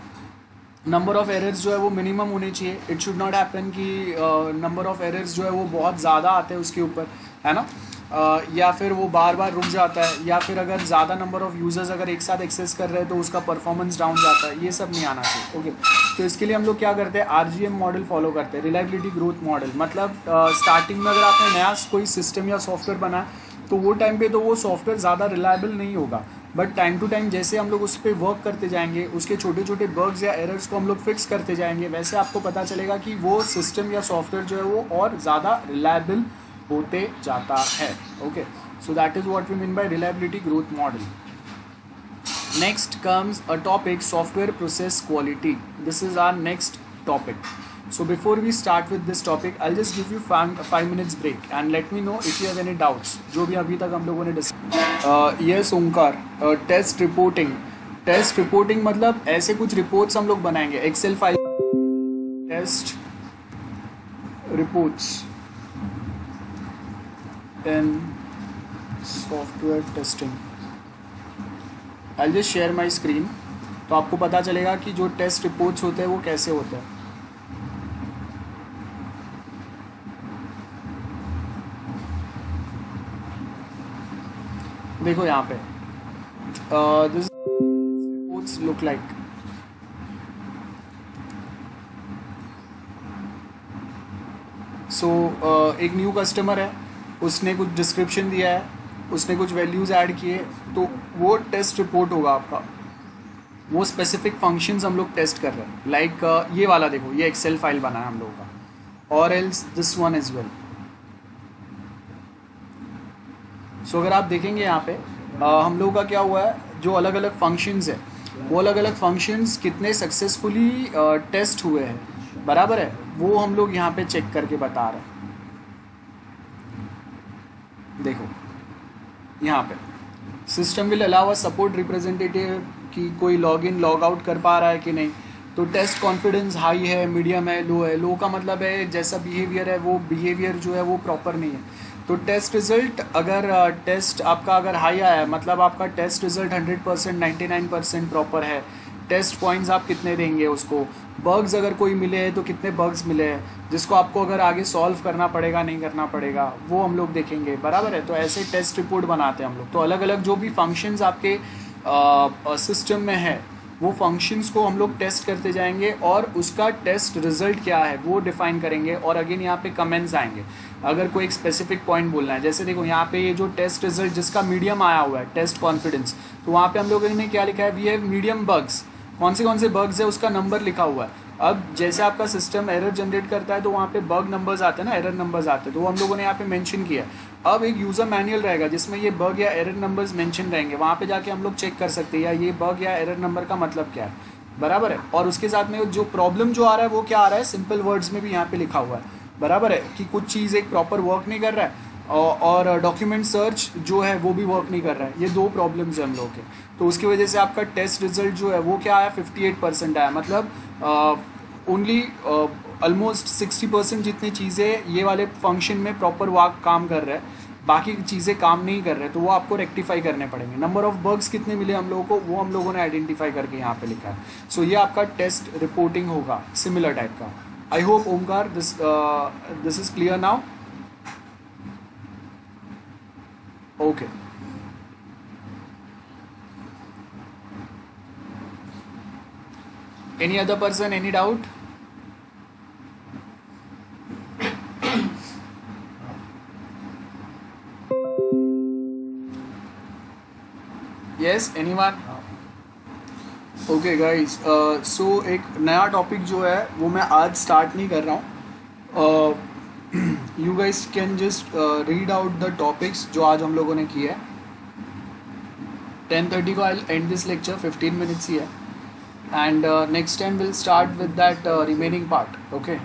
नंबर ऑफ़ एरर्स जो है वो मिनिमम होने चाहिए। इट शुड नॉट हैपन कि नंबर ऑफ़ एरर्स जो है वो बहुत ज़्यादा आते हैं उसके ऊपर, है ना, या फिर वो बार बार रुक जाता है, या फिर अगर ज़्यादा नंबर ऑफ़ यूज़र्स अगर एक साथ एक्सेस कर रहे हैं तो उसका परफॉर्मेंस डाउन जाता है, ये सब नहीं आना चाहिए। ओके, तो इसके लिए हम लोग क्या करते हैं, RGM मॉडल फॉलो करते हैं, रिलायबिलिटी ग्रोथ मॉडल। मतलब स्टार्टिंग में अगर आपने नया कोई सिस्टम या सॉफ्टवेयर बनाया तो वो टाइम पे तो वो सॉफ्टवेयर ज़्यादा रिलायबल नहीं होगा, बट टाइम टू टाइम जैसे हम लोग उस पर वर्क करते जाएंगे, उसके छोटे छोटे बग्स या एरर्स को हम लोग फिक्स करते जाएंगे, वैसे आपको पता चलेगा कि वो सिस्टम या सॉफ्टवेयर जो है वो और ज़्यादा रिलायबल होते जाता है। Okay, so that is what we mean by reliability growth model. Next comes a topic, software process quality. This is our next topic. So before we start with this topic, I'll just give you 5 minutes break and let me know if you have any doubts. जो भी अभी तक हम लोगों ने yes Omkar, test reporting. Test reporting मतलब ऐसे कुछ रिपोर्ट्स हम लोग बनाएंगे, Excel file, test reports in software testing. I'll just share my screen, तो आपको पता चलेगा कि जो टेस्ट रिपोर्ट्स होते हैं वो कैसे होते हैं। देखो यहाँ पे दिस रिपोर्ट्स लुक लाइक। सो एक न्यू कस्टमर है, उसने कुछ डिस्क्रिप्शन दिया है, उसने कुछ वैल्यूज़ ऐड किए, तो वो टेस्ट रिपोर्ट होगा आपका। वो स्पेसिफिक फंक्शंस हम लोग टेस्ट कर रहे हैं, लाइक ये वाला देखो, ये एक्सेल फाइल बना है हम लोगों का, और else this one as well. So अगर आप देखेंगे यहाँ पे हम लोगों का क्या हुआ है, जो अलग अलग फंक्शंस है वो अलग अलग फंक्शंस कितने सक्सेसफुली टेस्ट हुए हैं, बराबर है, वो हम लोग यहाँ पे चेक करके बता रहे हैं। देखो यहाँ पे system will allow a support representative कि कोई लॉग इन लॉग आउट कर पा रहा है कि नहीं। तो टेस्ट कॉन्फिडेंस हाई है, मीडियम है, लो है। लो का मतलब है जैसा बिहेवियर है वो बिहेवियर जो है वो प्रॉपर नहीं है। तो टेस्ट रिजल्ट, अगर टेस्ट आपका अगर हाई आया है मतलब आपका टेस्ट रिजल्ट 100%, 99% प्रॉपर है। टेस्ट पॉइंट्स आप कितने देंगे उसको। बग्स अगर कोई मिले हैं तो कितने बग्स मिले हैं, जिसको आपको अगर आगे सॉल्व करना पड़ेगा नहीं करना पड़ेगा वो हम लोग देखेंगे, बराबर है। तो ऐसे टेस्ट रिपोर्ट बनाते हैं हम लोग। तो अलग अलग जो भी फंक्शंस आपके सिस्टम में है वो फंक्शंस को हम लोग टेस्ट करते जाएंगे और उसका टेस्ट रिजल्ट क्या है वो डिफाइन करेंगे। और अगेन यहाँ पे कमेंट्स आएंगे अगर कोई एक स्पेसिफिक पॉइंट बोलना है। जैसे देखो यहाँ पे ये जो टेस्ट रिजल्ट जिसका मीडियम आया हुआ है, टेस्ट कॉन्फिडेंस, तो वहाँ पे हम लोगों ने क्या लिखा है, वी हैव मीडियम बग्स। कौन से बग्स है उसका नंबर लिखा हुआ है। अब जैसे आपका सिस्टम एरर जनरेट करता है तो वहाँ पे बग नंबर्स आते हैं ना, एरर नंबर्स आते हैं, तो वो हम लोगों ने यहाँ पे मेंशन किया। अब एक यूज़र मैनुअल रहेगा जिसमें ये बग या एरर नंबर्स मेंशन रहेंगे, वहाँ पे जाके हम लोग चेक कर सकते हैं या ये बग या एरर नंबर का मतलब क्या है, बराबर है। और उसके साथ में जो प्रॉब्लम जो आ रहा है वो क्या आ रहा है, सिंपल वर्ड्स में भी यहाँ पे लिखा हुआ है, बराबर है, कि कुछ चीज़ एक प्रॉपर वर्क नहीं कर रहा है और डॉक्यूमेंट सर्च जो है वो भी वर्क नहीं कर रहा है। ये दो प्रॉब्लम्स हैं हम लोग के। तो उसकी वजह से आपका टेस्ट रिजल्ट जो है वो क्या आया, 58% आया। मतलब ओनली ऑलमोस्ट 60% जितनी चीज़ें ये वाले फंक्शन में प्रॉपर वर्क काम कर रहा है, बाकी चीज़ें काम नहीं कर रहे, तो वो आपको रेक्टिफाई करने पड़ेंगे। नंबर ऑफ बग्स कितने मिले हम लोगों को वो हम लोगों ने आइडेंटिफाई करके यहाँ पे लिखा है। सो ये आपका टेस्ट रिपोर्टिंग होगा सिमिलर टाइप का। I hope Omkar this is clear now. Okay, any other person, any doubt? Yes anyone? Okay guys, so एक नया टॉपिक जो है वो मैं आज स्टार्ट नहीं कर रहा हूँ. You guys can just read out the topics जो आज हम लोगों ने किए हैं. 10:30 को आई एंड दिस लेक्चर, 15 मिनट्स ही है. And next time will start with that remaining part. Okay.